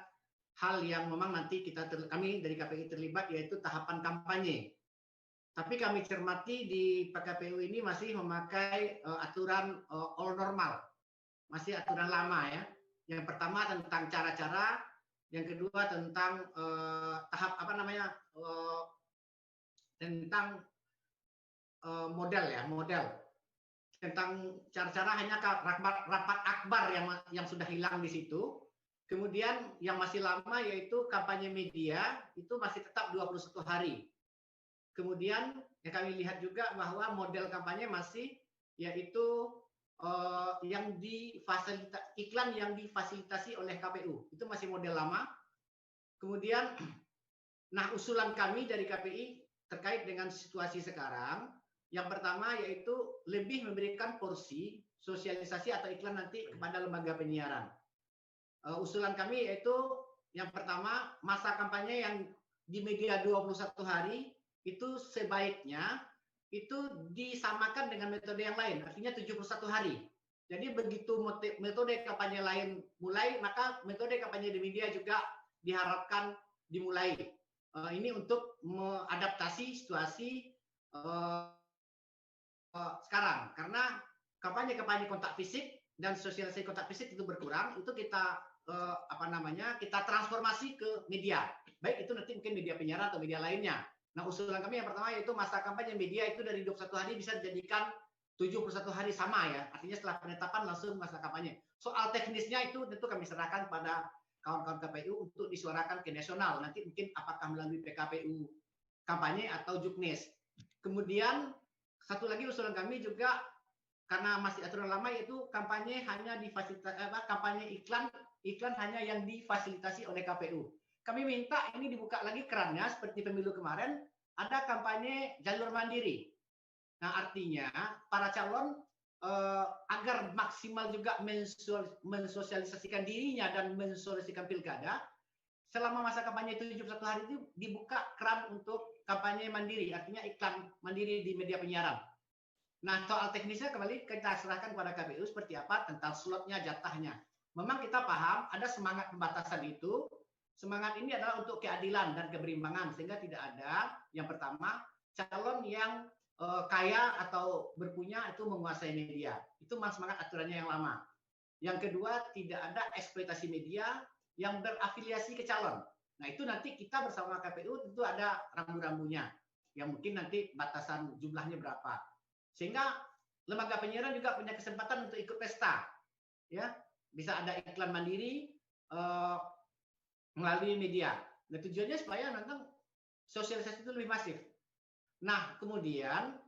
hal yang memang nanti kami dari KPU terlibat, yaitu tahapan kampanye. Tapi kami cermati di PKPU ini masih memakai aturan all normal, masih aturan lama ya. Yang pertama tentang cara-cara, yang kedua tentang tentang model tentang cara-cara hanya rapat akbar yang sudah hilang di situ. Kemudian yang masih lama yaitu kampanye media itu masih tetap 21 hari. Kemudian yang kami lihat juga bahwa model kampanye masih yaitu iklan yang difasilitasi oleh KPU. Itu masih model lama. Kemudian usulan kami dari KPI terkait dengan situasi sekarang, yang pertama yaitu lebih memberikan porsi sosialisasi atau iklan nanti kepada lembaga penyiaran. Usulan kami yaitu yang pertama, masa kampanye yang di media 21 hari itu sebaiknya itu disamakan dengan metode yang lain, artinya 71 hari. Jadi begitu metode kampanye lain mulai, maka metode kampanye di media juga diharapkan dimulai. Ini untuk mengadaptasi situasi sekarang, karena kampanye kontak fisik dan sosialisasi kontak fisik itu berkurang, itu kita kita transformasi ke media, baik itu nanti mungkin media penyiaran atau media lainnya. Nah, usulan kami yang pertama yaitu masa kampanye media itu dari 21 hari bisa dijadikan 71 hari sama ya, artinya setelah penetapan langsung masa kampanye. Soal teknisnya itu tentu kami serahkan pada kawan-kawan KPU untuk disuarakan ke nasional, nanti mungkin apakah melalui PKPU kampanye atau Juknis. Kemudian satu lagi usulan kami juga karena masih aturan lama yaitu kampanye hanya kampanye iklan hanya yang difasilitasi oleh KPU. Kami minta ini dibuka lagi kerannya seperti pemilu kemarin, ada kampanye jalur mandiri. Nah, artinya para calon agar maksimal juga mensosialisasikan dirinya dan mensosialisasikan pilkada, selama masa kampanye 71 hari itu dibuka keran untuk kampanye mandiri, artinya iklan mandiri di media penyiaran. Nah, soal teknisnya kembali kita serahkan kepada KPU seperti apa tentang slotnya, jatahnya. Memang kita paham ada semangat pembatasan itu. Semangat ini adalah untuk keadilan dan keberimbangan, sehingga tidak ada yang pertama calon yang kaya atau berpunya itu menguasai media. Itu semangat aturannya yang lama. Yang kedua, tidak ada eksploitasi media yang berafiliasi ke calon. Nah, itu nanti kita bersama KPU tentu ada rambu-rambunya, yang mungkin nanti batasan jumlahnya berapa. Sehingga lembaga penyiaran juga punya kesempatan untuk ikut pesta, ya. Bisa ada iklan mandiri melalui media. Nah, tujuannya supaya nanti sosialisasi itu lebih masif. Nah, kemudian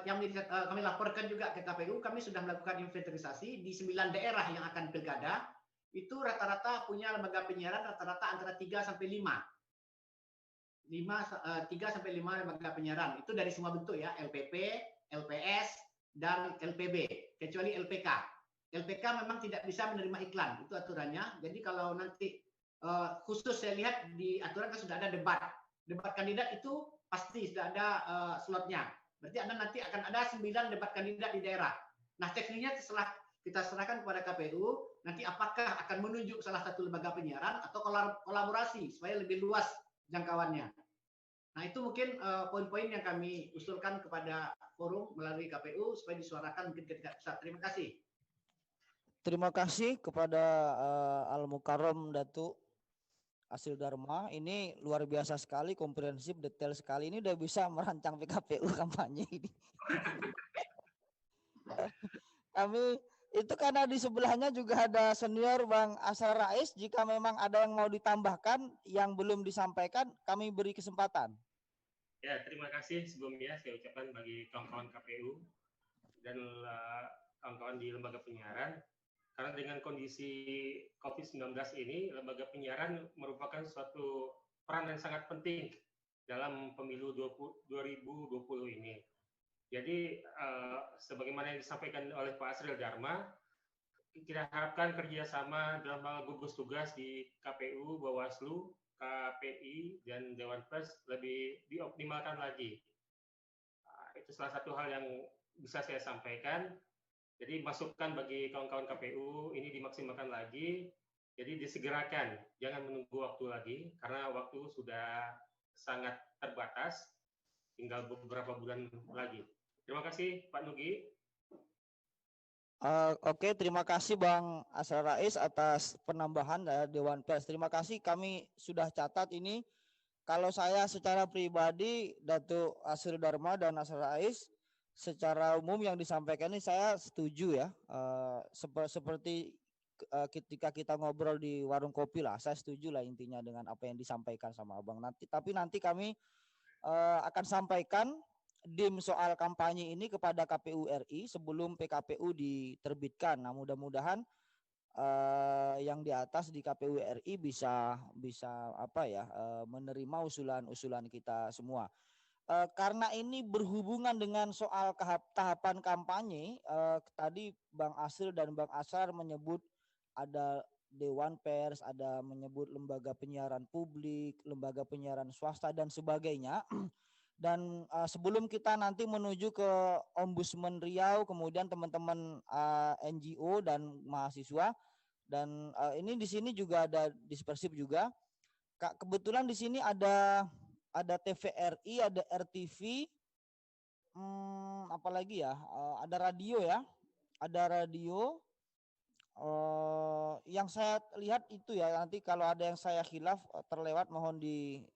yang kami laporkan juga ke KPU, kami sudah melakukan inventarisasi di 9 daerah yang akan pilkada, itu rata-rata punya lembaga penyiaran rata-rata antara 3 sampai 5. 3 sampai 5 lembaga penyiaran. Itu dari semua bentuk ya, LPP, LPS, dan LPB, kecuali LPK. LPK memang tidak bisa menerima iklan, itu aturannya. Jadi kalau nanti khusus saya lihat di aturan kan sudah ada debat kandidat itu pasti sudah ada slotnya. Berarti Anda nanti akan ada 9 debat kandidat di daerah. Nah, teknisnya setelah kita serahkan kepada KPU, nanti apakah akan menunjuk salah satu lembaga penyiaran atau kolaborasi supaya lebih luas jangkauannya. Nah, itu mungkin poin-poin yang kami usulkan kepada forum melalui KPU supaya disuarakan mungkin ke tingkat pusat. Terima kasih. Terima kasih kepada Al-Mukarram Datuk Asil Dharma. Ini luar biasa sekali, komprehensif, detail sekali. Ini udah bisa merancang PKPU kampanye ini. Kami itu karena di sebelahnya juga ada senior Bang Asal Rais. Jika memang ada yang mau ditambahkan yang belum disampaikan, kami beri kesempatan. Ya, terima kasih sebelumnya saya ucapkan bagi kawan-kawan KPU dan kawan-kawan di lembaga penyiaran. Karena dengan kondisi COVID-19 ini, lembaga penyiaran merupakan suatu peran yang sangat penting dalam pemilu 2020 ini. Jadi, sebagaimana yang disampaikan oleh Pak Asril Dharma, kita harapkan kerjasama dalam hal gugus tugas di KPU, Bawaslu, KPI, dan Dewan Pers lebih dioptimalkan lagi. Itu salah satu hal yang bisa saya sampaikan. Jadi masukan bagi kawan-kawan KPU ini dimaksimalkan lagi, jadi disegerakan, jangan menunggu waktu lagi, karena waktu sudah sangat terbatas, tinggal beberapa bulan lagi. Terima kasih Pak Nugi. Oke, terima kasih Bang Asal Rais atas penambahan dari Dewan Pers. Terima kasih, kami sudah catat ini. Kalau saya secara pribadi, Datuk Asil Dharma dan Asal Rais, secara umum yang disampaikan ini saya setuju ya, seperti ketika kita ngobrol di warung kopi lah, saya setuju lah intinya dengan apa yang disampaikan sama Abang nanti. Tapi nanti kami akan sampaikan dim soal kampanye ini kepada KPU RI sebelum PKPU diterbitkan. Nah, mudah-mudahan yang di atas di KPU RI bisa apa ya, menerima usulan-usulan kita semua. Karena ini berhubungan dengan soal tahapan kampanye, tadi Bang Asril dan Bang Asar menyebut ada Dewan Pers, ada menyebut lembaga penyiaran publik, lembaga penyiaran swasta dan sebagainya. Dan sebelum kita nanti menuju ke Ombudsman Riau, kemudian teman-teman NGO dan mahasiswa, dan ini di sini juga ada Dispersif juga. Kak, kebetulan di sini ada TVRI, ada RTV, apalagi ya, ada radio ya, ada radio. Yang saya lihat itu ya, nanti kalau ada yang saya khilaf terlewat mohon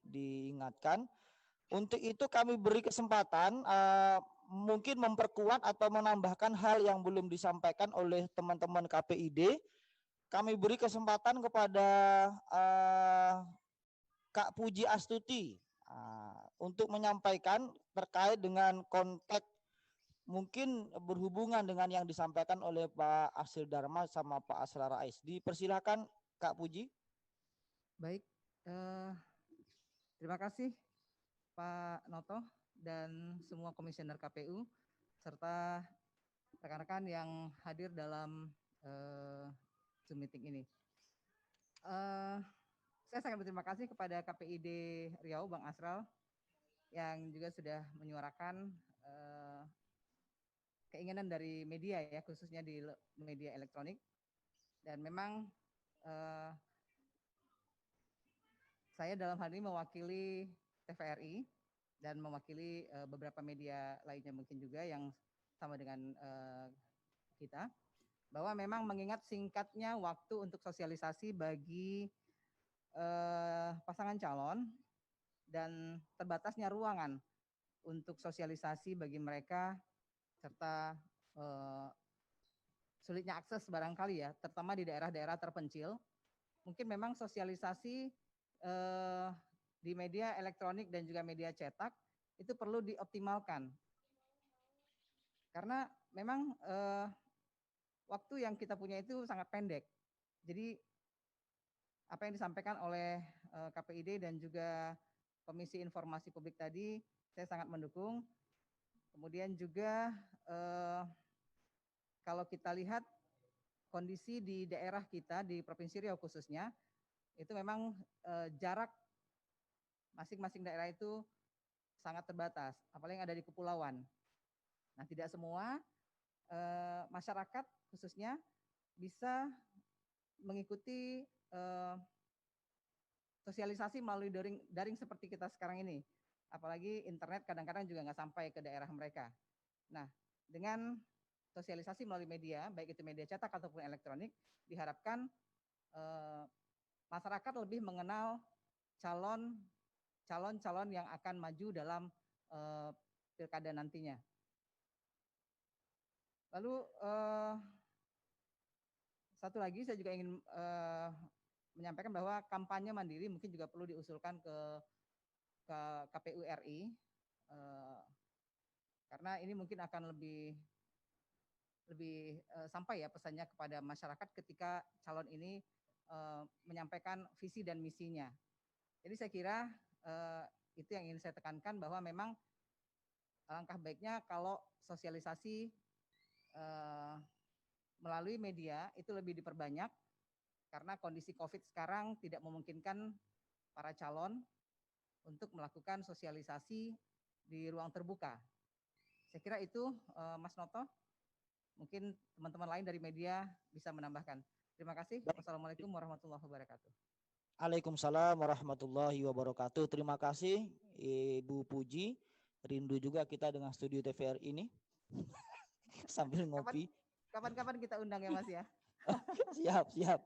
diingatkan. Untuk itu kami beri kesempatan mungkin memperkuat atau menambahkan hal yang belum disampaikan oleh teman-teman KPID. Kami beri kesempatan kepada Kak Puji Astuti untuk menyampaikan terkait dengan konteks mungkin berhubungan dengan yang disampaikan oleh Pak Asil Dharma sama Pak Asra Rais. Dipersilakan Kak Puji. Baik, terima kasih Pak Noto dan semua komisioner KPU serta rekan-rekan yang hadir dalam Zoom meeting ini. Saya sangat berterima kasih kepada KPID Riau, Bang Asral, yang juga sudah menyuarakan keinginan dari media ya, khususnya di media elektronik. Dan memang saya dalam hal ini mewakili TVRI dan mewakili beberapa media lainnya mungkin juga yang sama dengan kita, bahwa memang mengingat singkatnya waktu untuk sosialisasi bagi pasangan calon dan terbatasnya ruangan untuk sosialisasi bagi mereka serta sulitnya akses barangkali ya, terutama di daerah-daerah terpencil. Mungkin memang sosialisasi di media elektronik dan juga media cetak itu perlu dioptimalkan. Karena memang waktu yang kita punya itu sangat pendek. Jadi apa yang disampaikan oleh KPID dan juga Komisi Informasi Publik tadi, saya sangat mendukung. Kemudian juga kalau kita lihat kondisi di daerah kita, di Provinsi Riau khususnya, itu memang jarak masing-masing daerah itu sangat terbatas, apalagi yang ada di kepulauan. Nah, tidak semua masyarakat khususnya bisa mengikuti sosialisasi melalui daring seperti kita sekarang ini. Apalagi internet kadang-kadang juga nggak sampai ke daerah mereka. Nah, dengan sosialisasi melalui media, baik itu media cetak ataupun elektronik, diharapkan masyarakat lebih mengenal calon-calon yang akan maju dalam pilkada nantinya. Lalu satu lagi saya juga ingin menyampaikan bahwa kampanye mandiri mungkin juga perlu diusulkan ke KPU RI karena ini mungkin akan lebih sampai ya pesannya kepada masyarakat ketika calon ini menyampaikan visi dan misinya. Jadi saya kira itu yang ingin saya tekankan bahwa memang alangkah baiknya kalau sosialisasi melalui media itu lebih diperbanyak karena kondisi COVID sekarang tidak memungkinkan para calon untuk melakukan sosialisasi di ruang terbuka. Saya kira itu Mas Noto. Mungkin teman-teman lain dari media bisa menambahkan. Terima kasih. Wassalamualaikum warahmatullahi wabarakatuh. Waalaikumsalam warahmatullahi wabarakatuh. Terima kasih Ibu Puji. Rindu juga kita dengan studio TVRI ini. Sambil ngopi. Kapan-kapan kita undang ya Mas ya. Siap.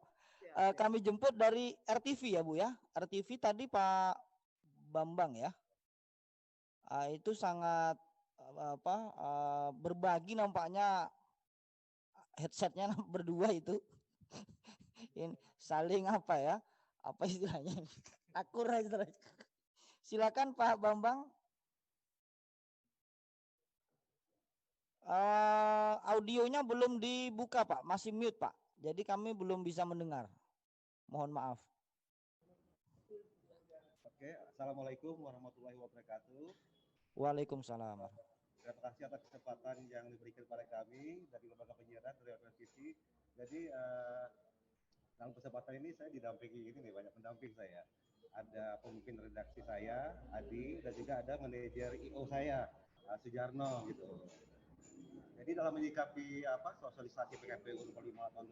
Kami jemput dari RTV ya Bu ya. RTV tadi Pak Bambang ya. Itu sangat berbagi nampaknya headsetnya berdua itu. Ini saling apa ya? Apa istilahnya? Akur istilahnya. Silakan Pak Bambang. Audionya belum dibuka Pak, masih mute Pak. Jadi kami belum bisa mendengar. Mohon maaf. Oke, Assalamualaikum warahmatullahi wabarakatuh. Waalaikumsalam. Terima kasih atas kesempatan yang diberikan kepada kami dari Lembaga Penyiaran dari televisi. Jadi dalam kesempatan ini saya didampingi ini nih, banyak pendamping saya. Ada pemimpin redaksi saya, Adi, dan juga ada manajer IO saya, Sujarno gitu. Jadi dalam menyikapi sosialisasi PKPU nomor 5 tahun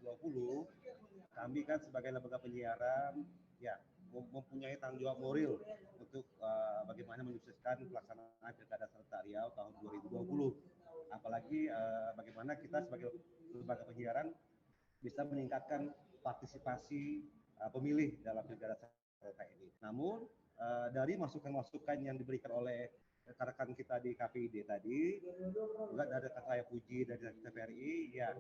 2020, kami kan sebagai lembaga penyiaran ya mempunyai tanggung jawab moral untuk bagaimana menyukseskan pelaksanaan Pilkada Serentak Riau tahun 2020. Apalagi bagaimana kita sebagai lembaga penyiaran bisa meningkatkan partisipasi pemilih dalam Pilkada Serentak ini. Namun dari masukan-masukan yang diberikan oleh rekan-rekan kita di KPID tadi, juga dari rekan saya Puji dari TVRI, ya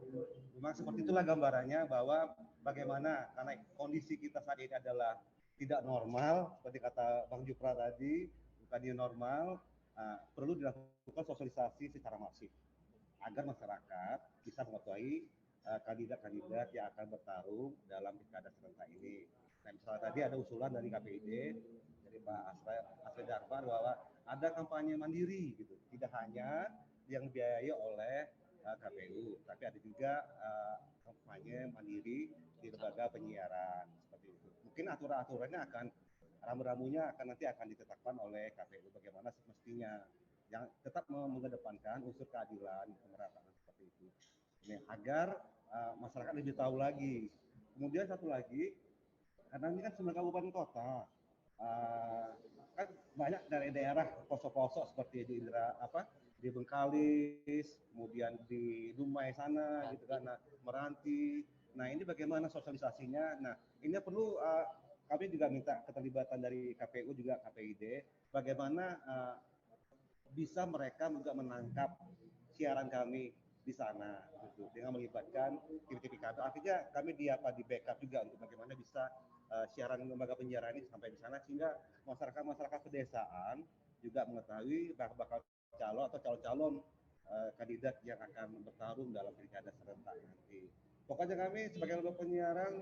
memang seperti itulah gambarannya bahwa bagaimana karena kondisi kita saat ini adalah tidak normal, seperti kata Bang Jupra tadi, bukan new normal, perlu dilakukan sosialisasi secara masif agar masyarakat bisa mengetahui kandidat-kandidat yang akan bertarung dalam Pilkada Serentak ini. Nah, misalnya tadi ada usulan dari KPID, dari Pak Asri Darbar bahwa ada kampanye mandiri gitu, tidak hanya yang dibiayai oleh KPU, tapi ada juga kampanye mandiri di lembaga penyiaran seperti itu. Mungkin aturan-aturannya akan ramu-ramunya nanti akan ditetapkan oleh KPU bagaimana semestinya, yang tetap mengedepankan unsur keadilan, kemerataan seperti itu. Ini agar masyarakat lebih tahu lagi. Kemudian satu lagi, karena ini kan 9 kabupaten kota, kan banyak dari daerah pelosok-pelosok seperti di di Bengkalis, kemudian di Dumai sana gitu kan, Meranti. Nah, ini bagaimana sosialisasinya? Nah, ini perlu kami juga minta keterlibatan dari KPU juga KPID, bagaimana bisa mereka juga menangkap siaran kami di sana gitu, dengan melibatkan TV-TV kabel. Artinya kami di backup juga untuk bagaimana bisa siaran lembaga penyiaran ini sampai di sana, sehingga masyarakat pedesaan juga mengetahui bakal calon atau calon-calon kandidat yang akan bertarung dalam pilkada serentak nanti. Pokoknya kami sebagai lembaga penyiaran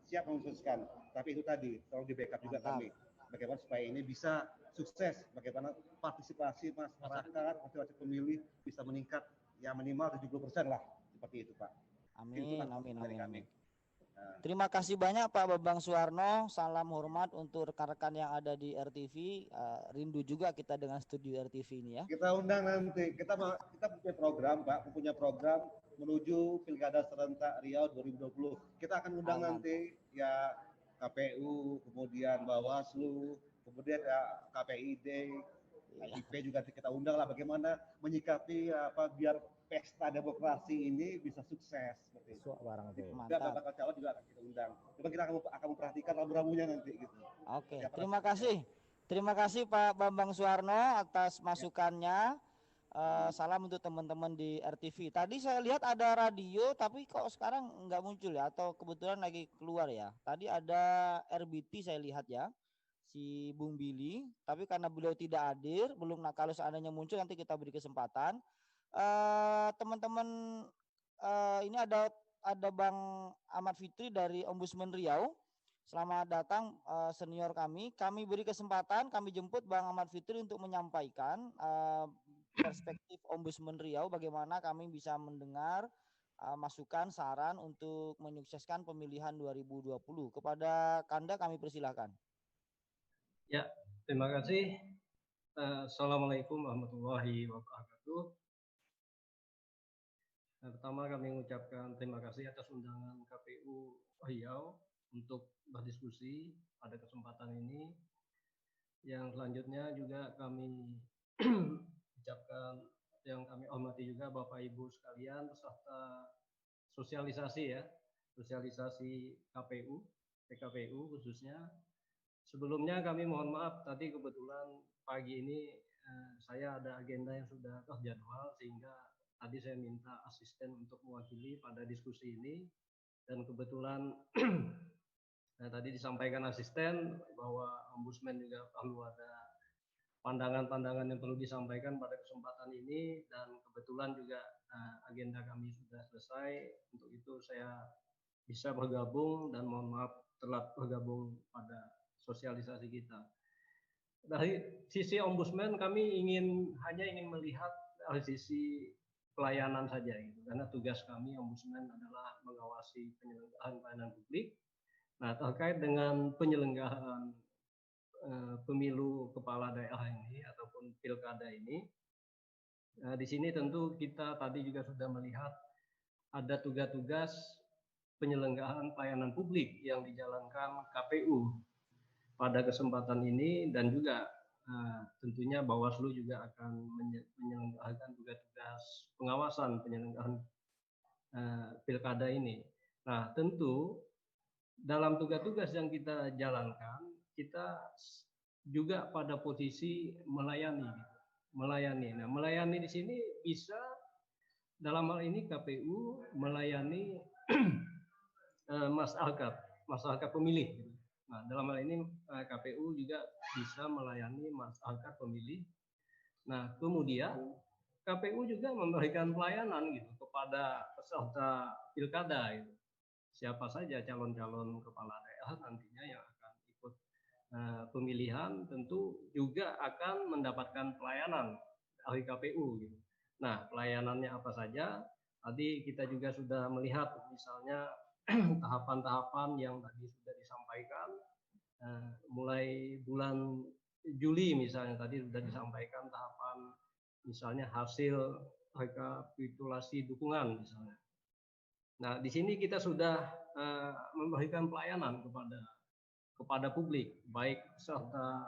siap mengkhususkan, tapi itu tadi tolong di backup juga kami, bagaimana supaya ini bisa sukses, bagaimana partisipasi masyarakat, partisipasi pemilih bisa meningkat ya minimal 70% lah, seperti itu Pak. Amin, amin. Terima kasih banyak Pak Bambang Suwarno. Salam hormat untuk rekan-rekan yang ada di RTV. Rindu juga kita dengan studio RTV ini ya. Kita undang nanti. Kita punya program Pak, punya program menuju Pilkada Serentak Riau 2020. Kita akan undang nanti ya KPU, kemudian Bawaslu, kemudian ya KPID, IP juga kita undang lah, bagaimana menyikapi biar pesta demokrasi ini bisa sukses seperti itu. Dan bakal calon juga akan kita undang. Coba kita akan memperhatikan rambu-rambunya nanti gitu. Oke, terima kasih. Terima kasih Pak Bambang Suwarno atas masukannya. Salam untuk teman-teman di RTV. Tadi saya lihat ada radio, tapi kok sekarang nggak muncul ya? Atau kebetulan lagi keluar ya? Tadi ada RBT saya lihat ya, si Bung Billy. Tapi karena beliau tidak hadir, belum. Nah, kalau seandainya muncul nanti kita beri kesempatan. Teman-teman, ini ada Bang Ahmad Fitri dari Ombudsman Riau. Selamat datang senior kami. Kami beri kesempatan, kami jemput Bang Ahmad Fitri untuk menyampaikan perspektif Ombudsman Riau, bagaimana kami bisa mendengar masukan, saran untuk menyukseskan pemilihan 2020. Kepada Kanda kami persilahkan. Ya, terima kasih. Assalamualaikum warahmatullahi wabarakatuh. Pertama kami mengucapkan terima kasih atas undangan KPU Riau untuk berdiskusi pada kesempatan ini. Yang selanjutnya juga kami ucapkan yang kami hormati juga Bapak Ibu sekalian peserta sosialisasi ya, sosialisasi KPU, PKPU khususnya. Sebelumnya kami mohon maaf tadi kebetulan pagi ini saya ada agenda yang sudah terjadwal, sehingga tadi saya minta asisten untuk mewakili pada diskusi ini, dan kebetulan tadi disampaikan asisten bahwa Ombudsman juga perlu ada pandangan-pandangan yang perlu disampaikan pada kesempatan ini, dan kebetulan juga agenda kami sudah selesai. Untuk itu saya bisa bergabung dan mohon maaf telat bergabung pada sosialisasi kita. Dari sisi Ombudsman kami hanya ingin melihat dari sisi pelayanan saja gitu, karena tugas kami Ombudsman adalah mengawasi penyelenggaraan pelayanan publik. Nah, terkait dengan penyelenggaraan pemilu kepala daerah ini ataupun pilkada ini, di sini tentu kita tadi juga sudah melihat ada tugas-tugas penyelenggaraan pelayanan publik yang dijalankan KPU pada kesempatan ini, dan juga tentunya Bawaslu juga akan menyelenggarakan tugas-tugas pengawasan penyelenggaraan pilkada ini. Nah, tentu dalam tugas-tugas yang kita jalankan, kita juga pada posisi melayani. Nah, melayani di sini bisa dalam hal ini KPU melayani masyarakat pemilih. Nah, dalam hal ini KPU juga bisa melayani masyarakat pemilih. Nah, kemudian KPU juga memberikan pelayanan gitu kepada peserta pilkada gitu. Siapa saja calon-calon kepala daerah nantinya yang akan ikut pemilihan tentu juga akan mendapatkan pelayanan dari KPU gitu. Nah, pelayanannya apa saja? Tadi kita juga sudah melihat misalnya tahapan-tahapan yang tadi sudah disampaikan, mulai bulan Juli misalnya tadi sudah disampaikan tahapan misalnya hasil rekapitulasi dukungan misalnya. Nah, di sini kita sudah memberikan pelayanan kepada publik, baik peserta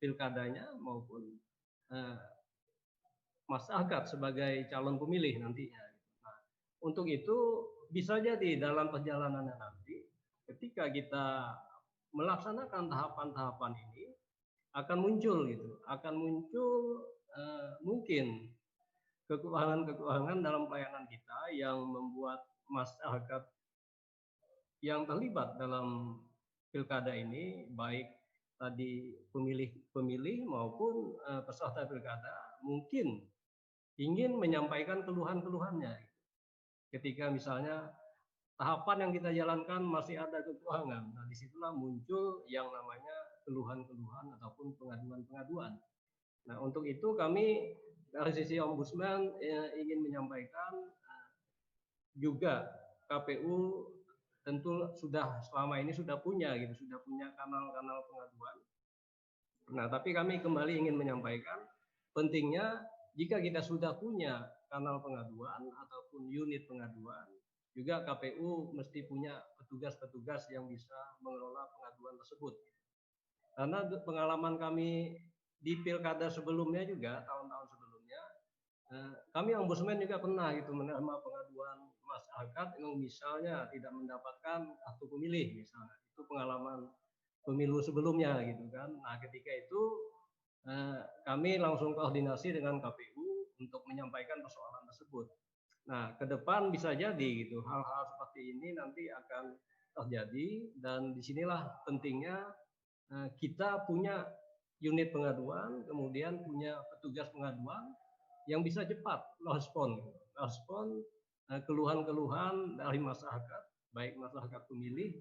pilkadanya maupun masyarakat sebagai calon pemilih nantinya. Nah, untuk itu bisa jadi dalam perjalanannya nanti, ketika kita melaksanakan tahapan-tahapan ini akan muncul mungkin kekurangan-kekurangan dalam pelayanan kita yang membuat masyarakat yang terlibat dalam pilkada ini, baik tadi pemilih maupun peserta pilkada, mungkin ingin menyampaikan keluhan-keluhannya. Ketika misalnya tahapan yang kita jalankan masih ada kekurangan, nah disitulah muncul yang namanya keluhan-keluhan ataupun pengaduan-pengaduan. Nah untuk itu kami dari sisi Ombudsman ingin menyampaikan juga KPU tentu sudah selama ini sudah punya kanal-kanal pengaduan. Nah, tapi kami kembali ingin menyampaikan pentingnya jika kita sudah punya kanal pengaduan ataupun unit pengaduan, juga KPU mesti punya petugas-petugas yang bisa mengelola pengaduan tersebut. Karena pengalaman kami di pilkada sebelumnya juga, tahun-tahun sebelumnya, kami Ombudsman juga pernah menerima pengaduan masyarakat yang misalnya tidak mendapatkan kartu pemilih misalnya. Itu pengalaman pemilu sebelumnya kan. Nah, ketika itu kami langsung koordinasi dengan KPU untuk menyampaikan persoalan tersebut. Nah, ke depan bisa jadi hal-hal seperti ini nanti akan terjadi, dan disinilah pentingnya kita punya unit pengaduan, kemudian punya petugas pengaduan yang bisa cepat respon keluhan-keluhan dari masyarakat, baik masyarakat pemilih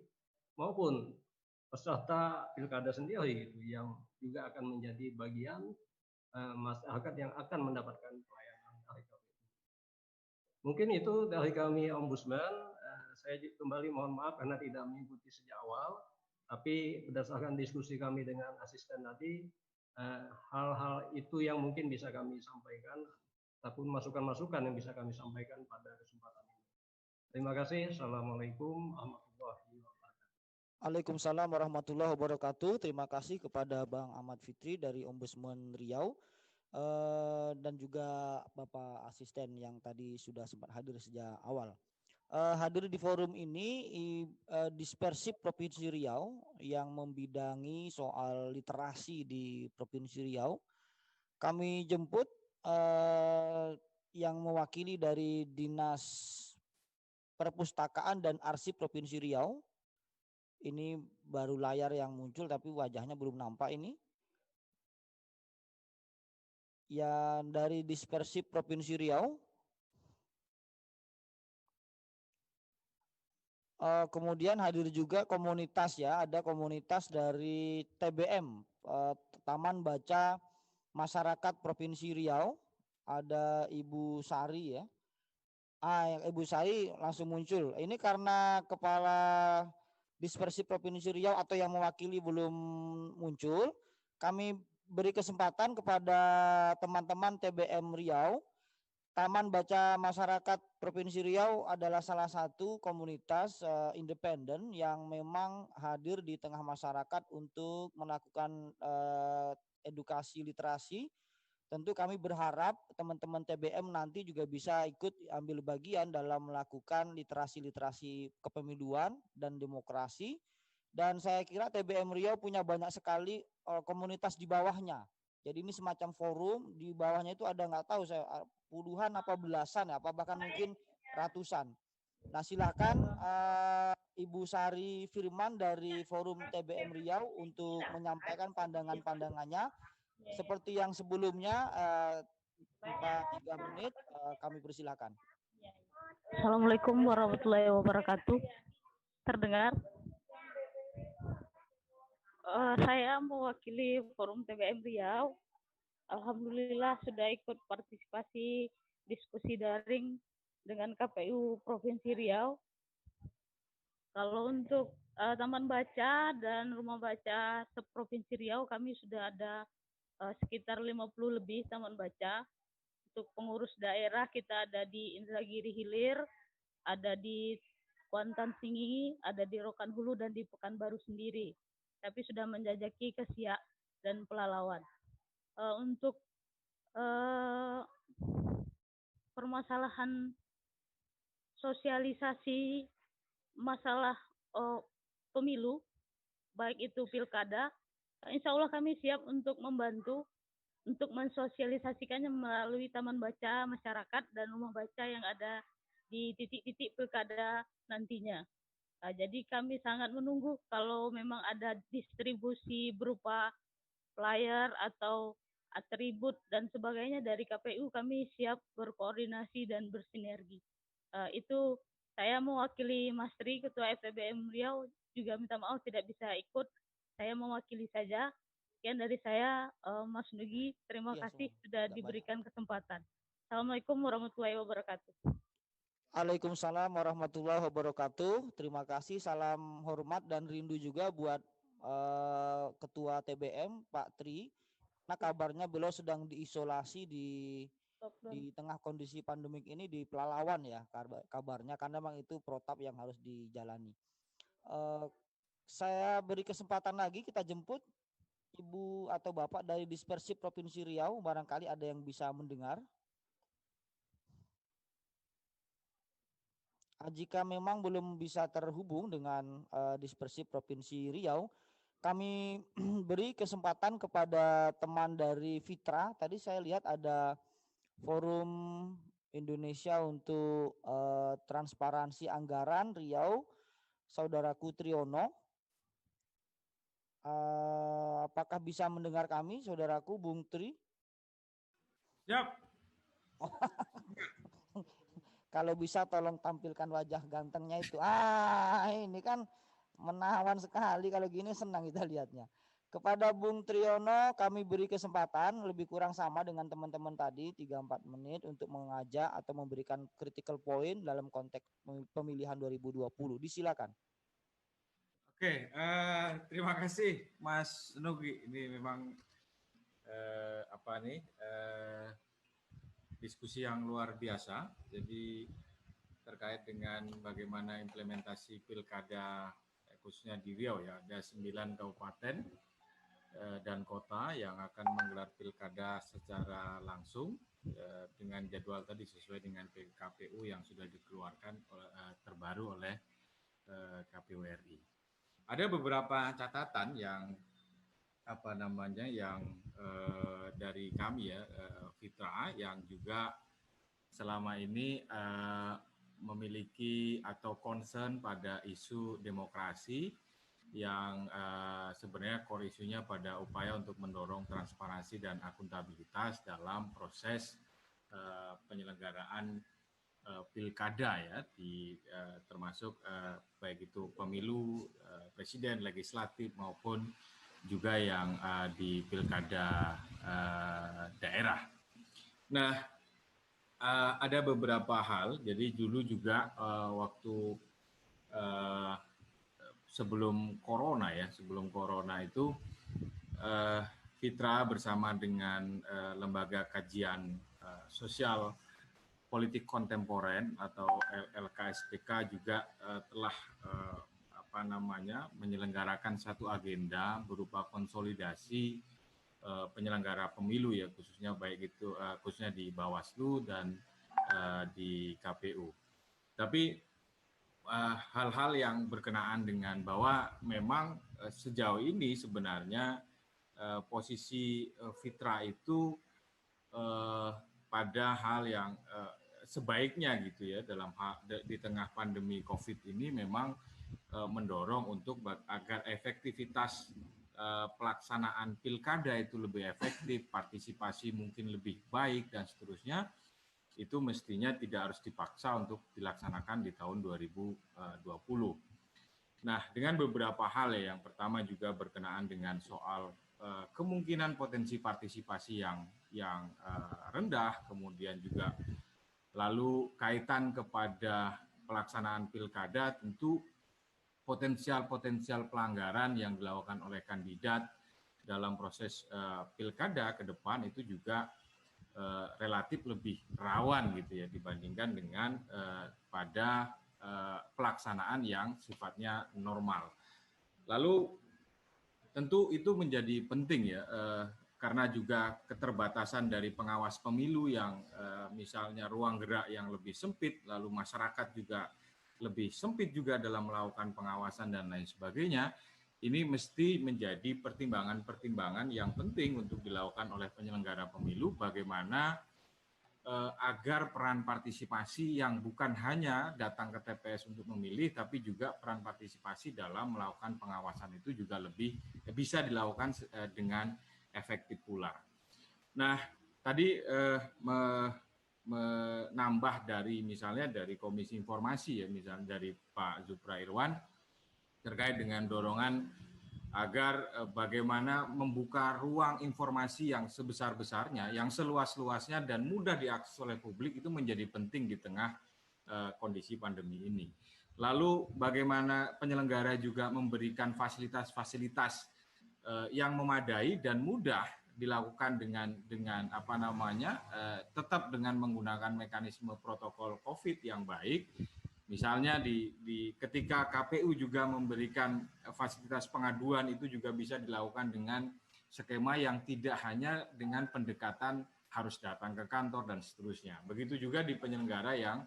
maupun peserta pilkada sendiri yang juga akan menjadi bagian masyarakat yang akan mendapatkan pelayanan dari KPU. Mungkin itu dari kami Ombudsman. Saya kembali mohon maaf karena tidak mengikuti sejak awal, tapi berdasarkan diskusi kami dengan asisten tadi, hal-hal itu yang mungkin bisa kami sampaikan, ataupun masukan-masukan yang bisa kami sampaikan pada kesempatan ini. Terima kasih. Assalamualaikum warahmatullahi wabarakatuh. Waalaikumsalam warahmatullahi wabarakatuh. Terima kasih kepada Bang Ahmad Fitri dari Ombudsman Riau, dan juga Bapak Asisten yang tadi sudah sempat hadir sejak awal. Hadir di forum ini Dispersip Provinsi Riau yang membidangi soal literasi di Provinsi Riau. Kami jemput yang mewakili dari Dinas Perpustakaan dan Arsip Provinsi Riau. Ini baru layar yang muncul tapi wajahnya belum nampak ini. Yang dari Dispersip Provinsi Riau. Kemudian hadir juga komunitas ya, ada komunitas dari TBM, Taman Baca Masyarakat Provinsi Riau, ada Ibu Sari ya. Ibu Sari langsung muncul. Ini karena Kepala Dispersip Provinsi Riau atau yang mewakili belum muncul, kami beri kesempatan kepada teman-teman TBM Riau. Taman Baca Masyarakat Provinsi Riau adalah salah satu komunitas independen yang memang hadir di tengah masyarakat untuk melakukan edukasi literasi. Tentu kami berharap teman-teman TBM nanti juga bisa ikut ambil bagian dalam melakukan literasi-literasi kepemiluan dan demokrasi. Dan saya kira TBM Riau punya banyak sekali komunitas di bawahnya. Jadi ini semacam forum, di bawahnya itu ada nggak tahu saya puluhan apa belasan ya, apa bahkan mungkin ratusan. Nah silakan Ibu Sari Firman dari Forum TBM Riau untuk menyampaikan pandangan-pandangannya. Seperti yang sebelumnya, kita 3 menit, kami persilakan. Assalamualaikum warahmatullahi wabarakatuh. Terdengar? Saya mewakili Forum TBM Riau. Alhamdulillah sudah ikut partisipasi diskusi daring dengan KPU Provinsi Riau. Kalau untuk Taman Baca dan Rumah Baca Provinsi Riau, kami sudah ada sekitar 50 lebih taman baca. Untuk pengurus daerah kita ada di Indragiri Hilir, ada di Kuantan Singi, ada di Rokan Hulu dan di Pekanbaru sendiri. Tapi sudah menjajaki ke Siak dan Pelalawan. Untuk permasalahan sosialisasi masalah pemilu, baik itu pilkada, insya Allah kami siap untuk membantu. untuk mensosialisasikannya melalui taman baca masyarakat dan rumah baca yang ada di titik-titik pilkada nantinya. Jadi kami sangat menunggu kalau memang ada distribusi berupa flyer atau atribut dan sebagainya dari KPU, kami siap berkoordinasi dan bersinergi. Itu saya mewakili Mas Tri, Ketua FTBM Riau, juga minta maaf tidak bisa ikut. Saya mewakili saja. Sekian dari saya, Mas Nugi. Terima kasih sudah diberikan kesempatan. Assalamualaikum warahmatullahi wabarakatuh. Waalaikumsalam warahmatullahi wabarakatuh. Terima kasih, salam hormat dan rindu juga buat Ketua TBM Pak Tri. Nah, kabarnya beliau sedang diisolasi di tengah kondisi pandemik ini di Pelalawan ya kabarnya, karena memang itu protap yang harus dijalani. Saya beri kesempatan lagi, kita jemput Ibu atau Bapak dari Dispersip Provinsi Riau, barangkali ada yang bisa mendengar. Jika memang belum bisa terhubung dengan Dispersip Provinsi Riau, kami beri kesempatan kepada teman dari Fitra. Tadi saya lihat ada Forum Indonesia untuk Transparansi Anggaran Riau, Saudaraku Triono. Apakah bisa mendengar kami, Saudaraku Bung Tri? Siap. Kalau bisa tolong tampilkan wajah gantengnya itu. Ini kan menawan sekali, kalau gini senang kita lihatnya. Kepada Bung Triono kami beri kesempatan lebih kurang sama dengan teman-teman tadi 3-4 menit untuk mengajak atau memberikan critical point dalam konteks pemilihan 2020. Disilakan. Oke, terima kasih Mas Nugi. Ini memang diskusi yang luar biasa. Jadi terkait dengan bagaimana implementasi pilkada khususnya di Riau ya, ada 9 kabupaten dan kota yang akan menggelar pilkada secara langsung dengan jadwal tadi sesuai dengan KPU yang sudah dikeluarkan terbaru oleh KPU RI. Ada beberapa catatan yang dari kami ya, Fitra, yang juga selama ini memiliki atau concern pada isu demokrasi yang sebenarnya core isunya pada upaya untuk mendorong transparansi dan akuntabilitas dalam proses penyelenggaraan pilkada ya, termasuk baik itu pemilu presiden, legislatif maupun juga yang di pilkada daerah. Nah, ada beberapa hal. Jadi dulu juga waktu sebelum corona itu Fitra bersama dengan Lembaga Kajian Sosial Politik Kontemporer atau LKSPK juga telah menyelenggarakan satu agenda berupa konsolidasi penyelenggara pemilu ya, khususnya di Bawaslu dan di KPU. Tapi hal-hal yang berkenaan dengan bahwa memang sejauh ini sebenarnya posisi Fitra itu pada hal yang sebaiknya gitu ya, di tengah pandemi COVID ini memang mendorong untuk agar efektivitas pelaksanaan pilkada itu lebih efektif, partisipasi mungkin lebih baik dan seterusnya, itu mestinya tidak harus dipaksa untuk dilaksanakan di tahun 2020. Nah, dengan beberapa hal ya, yang pertama juga berkenaan dengan soal kemungkinan potensi partisipasi yang rendah, kemudian juga lalu kaitan kepada pelaksanaan pilkada, tentu potensial pelanggaran yang dilakukan oleh kandidat dalam proses pilkada ke depan itu juga relatif lebih rawan gitu ya dibandingkan dengan pada pelaksanaan yang sifatnya normal. Lalu tentu itu menjadi penting ya, karena juga keterbatasan dari pengawas pemilu yang misalnya ruang gerak yang lebih sempit, lalu masyarakat juga lebih sempit juga dalam melakukan pengawasan dan lain sebagainya. ini mesti menjadi pertimbangan-pertimbangan yang penting untuk dilakukan oleh penyelenggara pemilu, bagaimana agar peran partisipasi yang bukan hanya datang ke TPS untuk memilih, tapi juga peran partisipasi dalam melakukan pengawasan itu juga lebih bisa dilakukan dengan efektif pula. Nah, tadi menambah dari misalnya dari Komisi Informasi ya, misalnya dari Pak Zupra Irwan terkait dengan dorongan agar bagaimana membuka ruang informasi yang sebesar-besarnya, yang seluas-luasnya dan mudah diakses oleh publik itu menjadi penting di tengah kondisi pandemi ini. Lalu bagaimana penyelenggara juga memberikan fasilitas-fasilitas yang memadai dan mudah dilakukan dengan apa namanya tetap dengan menggunakan mekanisme protokol COVID yang baik. Misalnya ketika KPU juga memberikan fasilitas pengaduan itu juga bisa dilakukan dengan skema yang tidak hanya dengan pendekatan harus datang ke kantor dan seterusnya. Begitu juga di penyelenggara yang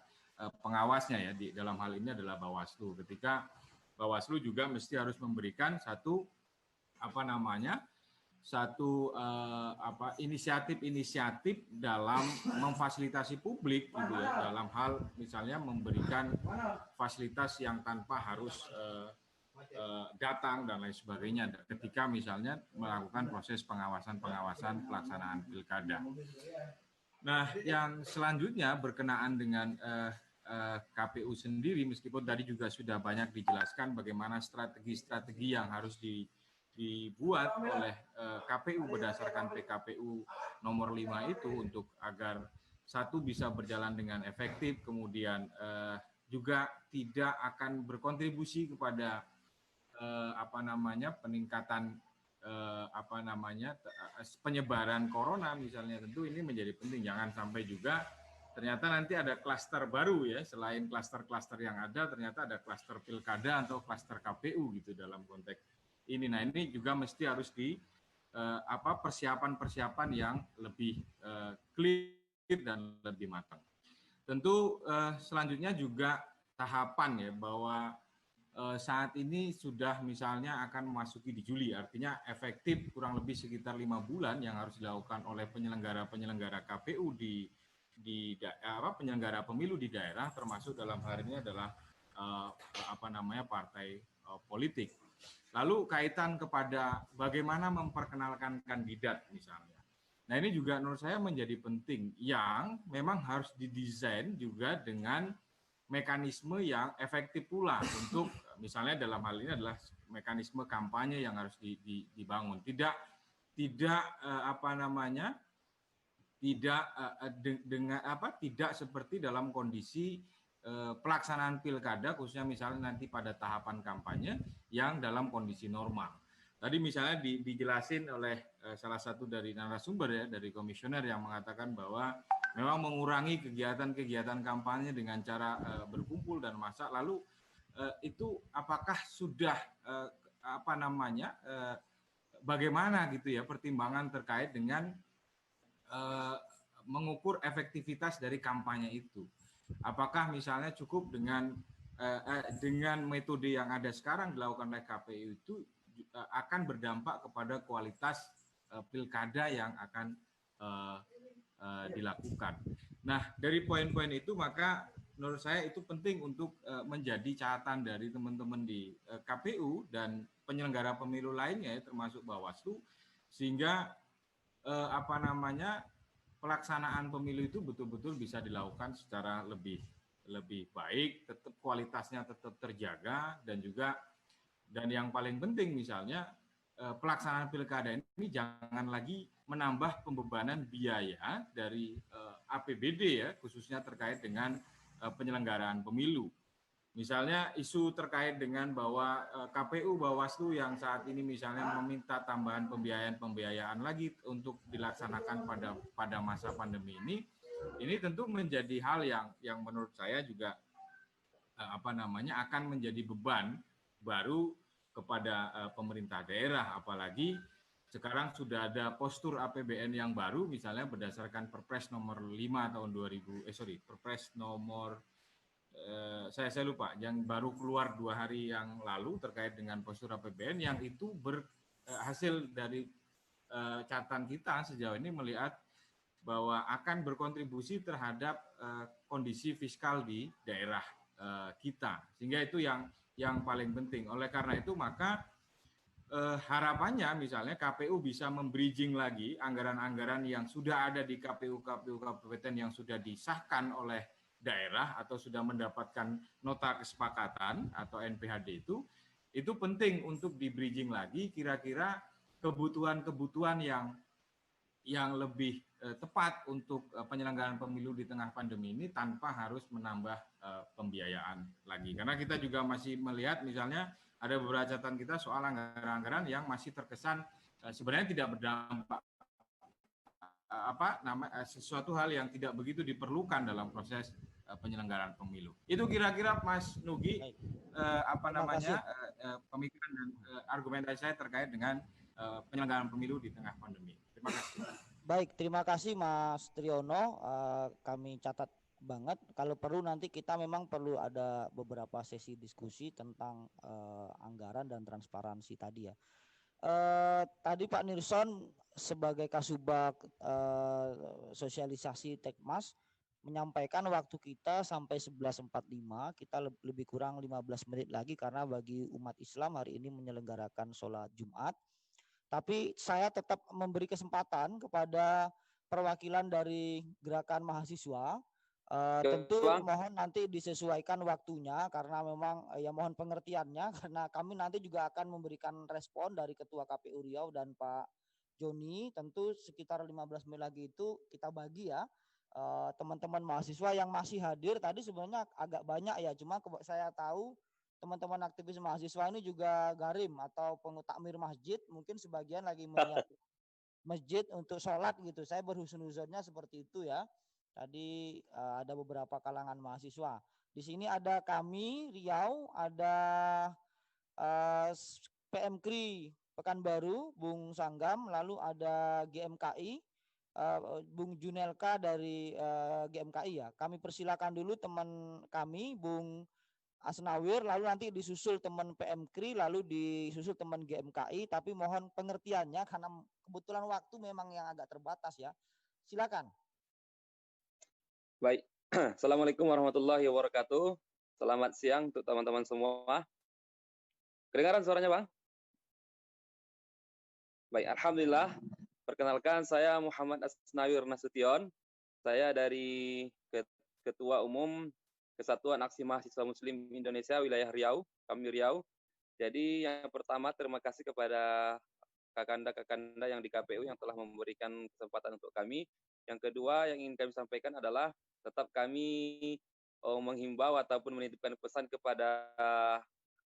pengawasnya ya, dalam hal ini adalah Bawaslu. Ketika Bawaslu juga mesti harus memberikan satu inisiatif dalam memfasilitasi publik gitu ya, dalam hal misalnya memberikan fasilitas yang tanpa harus datang dan lain sebagainya ketika misalnya melakukan proses pengawasan pelaksanaan pilkada. Nah, yang selanjutnya berkenaan dengan KPU sendiri, meskipun tadi juga sudah banyak dijelaskan bagaimana strategi-strategi yang harus dibuat oleh KPU berdasarkan PKPU nomor 5 itu untuk agar satu bisa berjalan dengan efektif, kemudian juga tidak akan berkontribusi kepada peningkatan penyebaran corona misalnya. Tentu ini menjadi penting, jangan sampai juga ternyata nanti ada klaster baru ya, selain klaster-klaster yang ada ternyata ada klaster pilkada atau klaster KPU gitu dalam konteks ini. Nah, ini juga mesti harus persiapan-persiapan yang lebih clear dan lebih matang. Tentu selanjutnya juga tahapan ya, bahwa saat ini sudah misalnya akan memasuki di Juli, artinya efektif kurang lebih sekitar 5 bulan yang harus dilakukan oleh penyelenggara KPU penyelenggara pemilu di daerah, termasuk dalam hal ini adalah partai politik. Lalu kaitan kepada bagaimana memperkenalkan kandidat misalnya. Nah, ini juga menurut saya menjadi penting yang memang harus didesain juga dengan mekanisme yang efektif pula untuk misalnya dalam hal ini adalah mekanisme kampanye yang harus dibangun. Tidak seperti dalam kondisi pelaksanaan pilkada, khususnya misalnya nanti pada tahapan kampanye yang dalam kondisi normal. Tadi misalnya dijelasin oleh salah satu dari narasumber ya, dari komisioner yang mengatakan bahwa memang mengurangi kegiatan-kegiatan kampanye dengan cara berkumpul dan masak. Lalu itu apakah sudah bagaimana gitu ya pertimbangan terkait dengan mengukur efektivitas dari kampanye itu? Apakah misalnya cukup dengan metode yang ada sekarang dilakukan oleh KPU itu akan berdampak kepada kualitas pilkada yang akan dilakukan. Nah, dari poin-poin itu maka menurut saya itu penting untuk menjadi catatan dari teman-teman di KPU dan penyelenggara pemilu lainnya termasuk Bawaslu, sehingga pelaksanaan pemilu itu betul-betul bisa dilakukan secara lebih baik, tetap kualitasnya tetap terjaga, dan yang paling penting misalnya pelaksanaan pilkada ini jangan lagi menambah pembebanan biaya dari APBD ya, khususnya terkait dengan penyelenggaraan pemilu. Misalnya isu terkait dengan bahwa KPU, Bawaslu yang saat ini misalnya meminta tambahan pembiayaan lagi untuk dilaksanakan pada masa pandemi ini tentu menjadi hal yang menurut saya juga akan menjadi beban baru kepada pemerintah daerah, apalagi sekarang sudah ada postur APBN yang baru misalnya berdasarkan Perpres nomor 5 tahun Perpres nomor saya lupa, yang baru keluar 2 hari yang lalu terkait dengan postur APBN yang itu hasil dari catatan kita sejauh ini melihat bahwa akan berkontribusi terhadap kondisi fiskal di daerah kita, sehingga itu yang paling penting. Oleh karena itu maka harapannya misalnya KPU bisa membridging lagi anggaran-anggaran yang sudah ada di KPU kabupaten yang sudah disahkan oleh daerah atau sudah mendapatkan nota kesepakatan atau NPHD itu penting untuk di bridging lagi kira-kira kebutuhan-kebutuhan yang lebih tepat untuk penyelenggaraan pemilu di tengah pandemi ini tanpa harus menambah pembiayaan lagi. Karena kita juga masih melihat misalnya ada beberapa catatan kita soal anggaran-anggaran yang masih terkesan sebenarnya tidak berdampak sesuatu hal yang tidak begitu diperlukan dalam proses penyelenggaraan pemilu. Itu kira-kira Mas Nugi pemikiran dan argumentasi saya terkait dengan penyelenggaraan pemilu di tengah pandemi. Terima kasih. Baik, terima kasih Mas Triyono. Kami catat banget. Kalau perlu nanti kita memang perlu ada beberapa sesi diskusi tentang anggaran dan transparansi tadi ya. Tadi Pak Nirson sebagai Kasubag sosialisasi Tekmas menyampaikan waktu kita sampai 11.45, kita lebih kurang 15 menit lagi karena bagi umat Islam hari ini menyelenggarakan sholat Jumat. Tapi saya tetap memberi kesempatan kepada perwakilan dari gerakan mahasiswa. Tentu mohon nanti disesuaikan waktunya karena memang ya mohon pengertiannya karena kami nanti juga akan memberikan respon dari Ketua KPU Riau dan Pak Joni. Tentu sekitar 15 menit lagi itu kita bagi ya teman-teman mahasiswa yang masih hadir tadi sebenarnya agak banyak ya, cuma saya tahu teman-teman aktivis mahasiswa ini juga garim atau takmir masjid, mungkin sebagian lagi menyiapkan masjid untuk sholat gitu. Saya berhusnuzonnya seperti itu ya. Tadi ada beberapa kalangan mahasiswa. Di sini ada kami Riau, ada PMKRI Pekanbaru, Bung Sanggam, lalu ada GMKI, Bung Junelka dari GMKI ya. Kami persilakan dulu teman kami, Bung Asnawir, lalu nanti disusul teman PMKRI, lalu disusul teman GMKI, tapi mohon pengertiannya karena kebetulan waktu memang yang agak terbatas ya. Silakan. Baik, Assalamualaikum warahmatullahi wabarakatuh. Selamat siang untuk teman-teman semua. Kedengaran suaranya, Bang? Baik, Alhamdulillah. Perkenalkan, saya Muhammad Asnawir Nasution. Saya dari Ketua Umum Kesatuan Aksi Mahasiswa Muslim Indonesia Wilayah Riau, kami Riau. Jadi yang pertama terima kasih kepada kakanda-kakanda yang di KPU yang telah memberikan kesempatan untuk kami. Yang kedua yang ingin kami sampaikan adalah tetap kami menghimbau ataupun menitipkan pesan kepada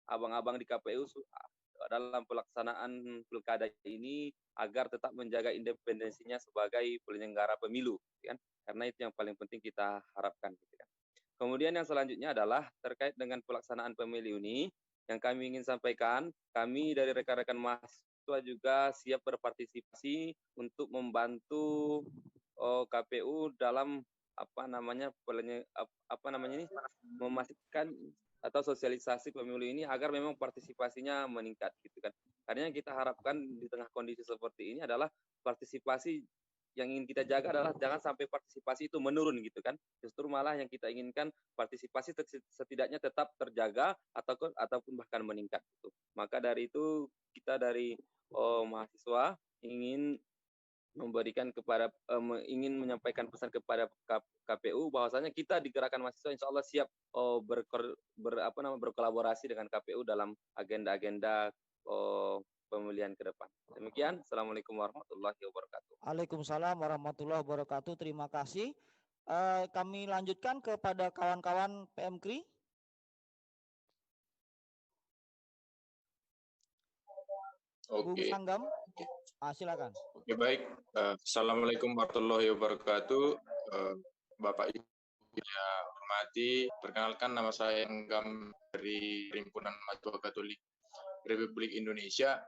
abang-abang di KPU dalam pelaksanaan pilkada ini agar tetap menjaga independensinya sebagai penyelenggara pemilu, kan? Karena itu yang paling penting kita harapkan, gitu kan. Kemudian yang selanjutnya adalah terkait dengan pelaksanaan pemilu ini, yang kami ingin sampaikan, kami dari rekan-rekan mahasiswa juga siap berpartisipasi untuk membantu KPU dalam memastikan atau sosialisasi pemilu ini agar memang partisipasinya meningkat, gitu kan. Karena yang kita harapkan di tengah kondisi seperti ini adalah partisipasi yang ingin kita jaga adalah jangan sampai partisipasi itu menurun, gitu kan. Justru malah yang kita inginkan partisipasi setidaknya tetap terjaga ataupun bahkan meningkat, gitu. Maka dari itu kita dari mahasiswa ingin menyampaikan pesan kepada KPU bahwasanya kita di gerakan mahasiswa insya Allah siap berkolaborasi dengan KPU dalam agenda-agenda pemilihan ke depan. Demikian, Assalamualaikum warahmatullahi wabarakatuh. Waalaikumsalam warahmatullahi wabarakatuh. Terima kasih. Kami lanjutkan kepada kawan-kawan PMKRI. Bung Sanggam, silakan. Oke, baik. Assalamualaikum warahmatullahi wabarakatuh. Bapak Ibu yang hormati, perkenalkan nama saya Sanggam dari Himpunan Mahasiswa Katolik Republik Indonesia.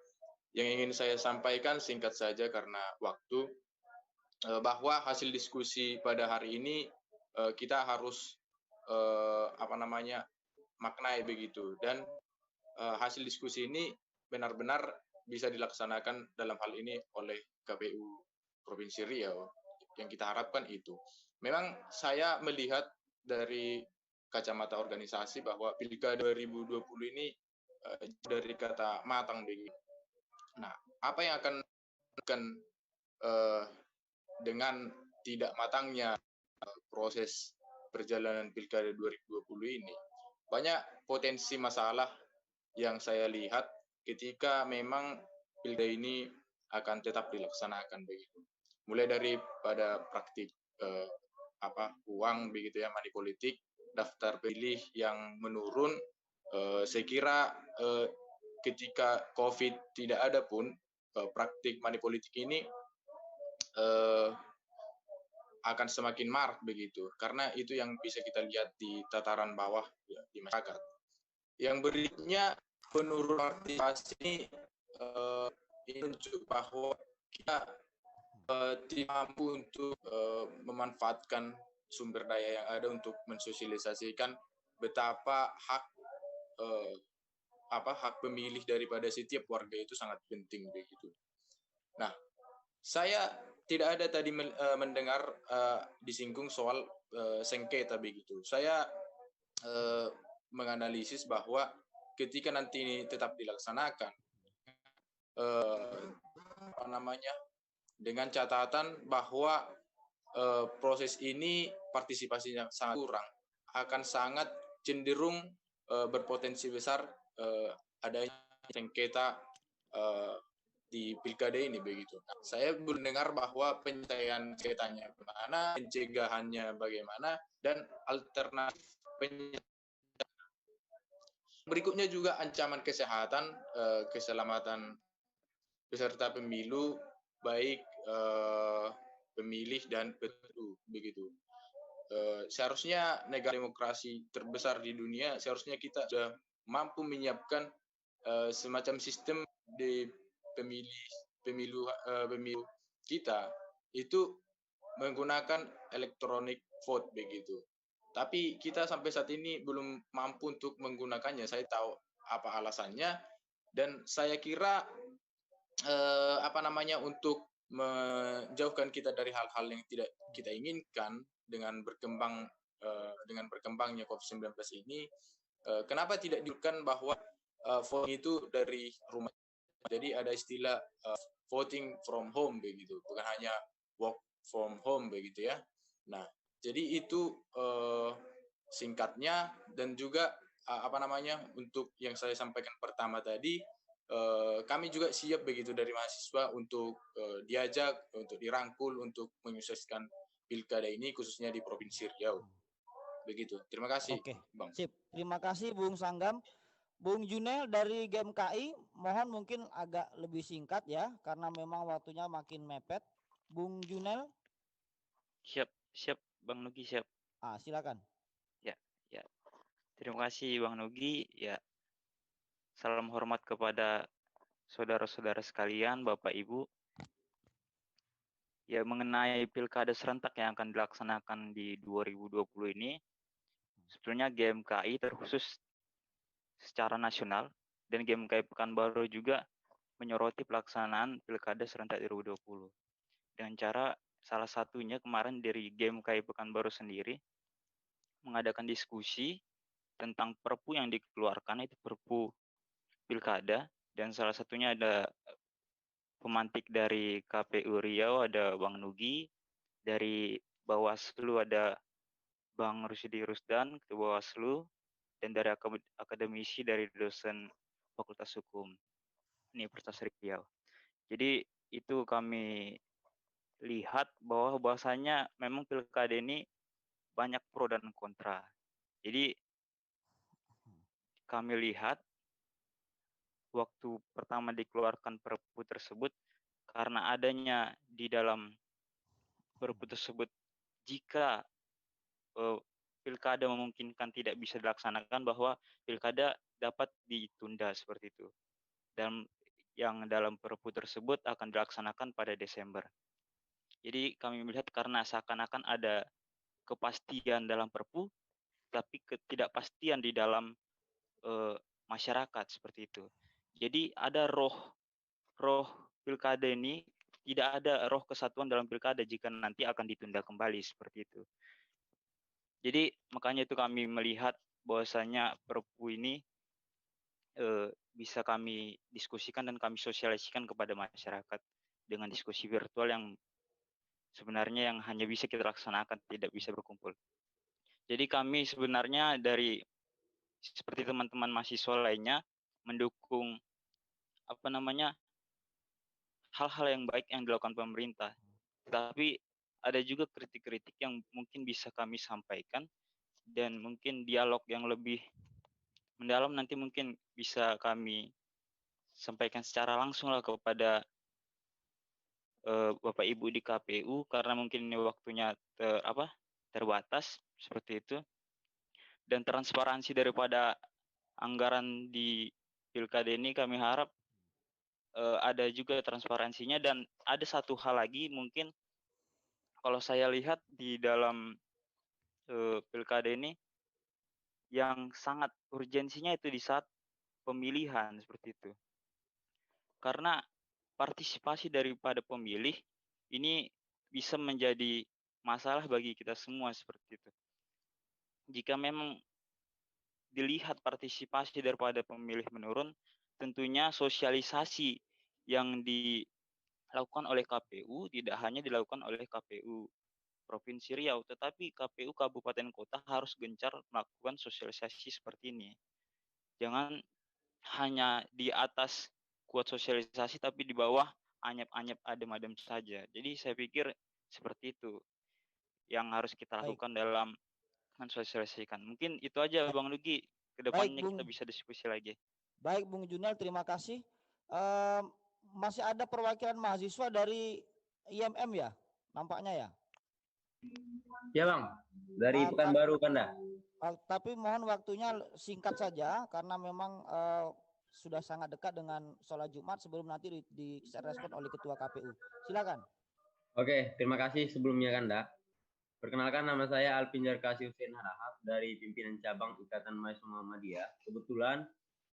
Yang ingin saya sampaikan singkat saja karena waktu, bahwa hasil diskusi pada hari ini kita harus maknai begitu. Dan hasil diskusi ini benar-benar bisa dilaksanakan dalam hal ini oleh KPU Provinsi Riau. Yang kita harapkan itu. Memang saya melihat dari kacamata organisasi bahwa Pilkada 2020 ini dari kata matang begitu. Nah, apa yang akan dengan tidak matangnya proses perjalanan Pilkada 2020 ini, banyak potensi masalah yang saya lihat ketika memang Pilkada ini akan tetap dilaksanakan begitu. Mulai daripada praktik uang begitu ya, money politik, daftar pemilih yang menurun. Saya kira ketika COVID tidak ada pun praktik money politik ini akan semakin marak begitu, karena itu yang bisa kita lihat di tataran bawah ya, di masyarakat. Yang berikutnya, penurunan partisipasi ini menunjukkan bahwa kita tidak mampu untuk memanfaatkan sumber daya yang ada untuk mensosialisasikan betapa hak pemilih daripada setiap warga itu sangat penting begitu. Nah, saya tidak ada tadi mendengar disinggung soal sengketa begitu. Saya menganalisis bahwa ketika nanti ini tetap dilaksanakan, dengan catatan bahwa proses ini partisipasinya sangat kurang, akan sangat cenderung berpotensi besar adanya sengketa di pilkada ini begitu. Nah, saya belum dengar bahwa penyelesaian sengketanya bagaimana, pencegahannya bagaimana, dan alternatif berikutnya juga ancaman kesehatan, keselamatan peserta pemilu, baik pemilih dan peserta begitu. Seharusnya negara demokrasi terbesar di dunia, seharusnya kita sudah mampu menyiapkan semacam sistem di pemilu kita itu menggunakan electronic vote begitu. Tapi kita sampai saat ini belum mampu untuk menggunakannya. Saya tahu apa alasannya, dan saya kira untuk menjauhkan kita dari hal-hal yang tidak kita inginkan dengan berkembangnya COVID-19 ini, kenapa tidak dilakukan bahwa voting itu dari rumah. Jadi ada istilah voting from home begitu, bukan hanya work from home begitu ya. Nah, jadi itu singkatnya, dan juga untuk yang saya sampaikan pertama tadi, kami juga siap begitu dari mahasiswa untuk diajak, untuk dirangkul untuk menyukseskan pilkada ini khususnya di Provinsi Riau. Begitu. Terima kasih. Oke, Bang. sip. Terima kasih Bung Sanggam. Bung Junel dari GMKI, mohon mungkin agak lebih singkat ya, karena memang waktunya makin mepet. Bung Junel. Siap, Bang Nugi siap. Silakan. Ya. Terima kasih Bang Nugi. Ya. Salam hormat kepada saudara-saudara sekalian, Bapak Ibu. Ya, mengenai pilkada serentak yang akan dilaksanakan di 2020 ini, sebetulnya GMKI terkhusus secara nasional, dan GMKI Pekanbaru juga menyoroti pelaksanaan pilkada serentak 2020 dengan cara salah satunya kemarin dari GMKI Pekanbaru sendiri mengadakan diskusi tentang perpu yang dikeluarkan, itu perpu pilkada, dan salah satunya ada pemantik dari KPU Riau, ada Bang Nugi, dari Bawaslu ada Bang Rusdi Rusdan, Ketua Bawaslu, dan dari akademisi dari dosen Fakultas Hukum Universitas Riau. Jadi itu kami lihat bahwasanya memang pilkada ini banyak pro dan kontra. Jadi kami lihat waktu pertama dikeluarkan perpu tersebut, karena adanya di dalam perpu tersebut jika pilkada memungkinkan tidak bisa dilaksanakan, bahwa pilkada dapat ditunda seperti itu. Dan yang dalam perpu tersebut akan dilaksanakan pada Desember. Jadi kami melihat karena seakan-akan ada kepastian dalam perpu, tapi ketidakpastian di dalam masyarakat seperti itu. Jadi ada roh pilkada ini, tidak ada roh kesatuan dalam pilkada jika nanti akan ditunda kembali seperti itu. Jadi makanya itu kami melihat bahwasanya Perpu ini bisa kami diskusikan dan kami sosialisasikan kepada masyarakat dengan diskusi virtual yang sebenarnya yang hanya bisa kita laksanakan, tidak bisa berkumpul. Jadi kami sebenarnya dari seperti teman-teman mahasiswa lainnya mendukung hal-hal yang baik yang dilakukan pemerintah. Tapi ada juga kritik-kritik yang mungkin bisa kami sampaikan dan mungkin dialog yang lebih mendalam nanti mungkin bisa kami sampaikan secara langsung lah kepada Bapak Ibu di KPU karena mungkin ini waktunya terbatas seperti itu. Dan transparansi daripada anggaran di pilkada ini kami harap ada juga transparansinya. Dan ada satu hal lagi mungkin kalau saya lihat di dalam pilkada ini yang sangat urgensinya itu di saat pemilihan seperti itu. Karena partisipasi daripada pemilih ini bisa menjadi masalah bagi kita semua seperti itu. Jika memang dilihat partisipasi daripada pemilih menurun, tentunya sosialisasi yang dilakukan oleh KPU tidak hanya dilakukan oleh KPU Provinsi Riau, tetapi KPU Kabupaten Kota harus gencar melakukan sosialisasi seperti ini. Jangan hanya di atas kuat sosialisasi, tapi di bawah anyap-anyap adem-adem saja. Jadi saya pikir seperti itu yang harus kita lakukan dalam mensosialisasikan. Mungkin itu aja Bang Lugi. Kedepannya kita bisa diskusi lagi. Baik Bung Junal, terima kasih. Masih ada perwakilan mahasiswa dari IMM ya, nampaknya ya? Ya Bang, dari Pekanbaru Kanda. Tapi mohon waktunya singkat saja karena memang sudah sangat dekat dengan sholat Jumat sebelum nanti direspon oleh Ketua KPU. Silakan. Oke, terima kasih sebelumnya Kanda. Perkenalkan, nama saya Alvin Jarkasi Hussein Harahap dari pimpinan cabang Ikatan Mahasiswa Muhammadiyah. Kebetulan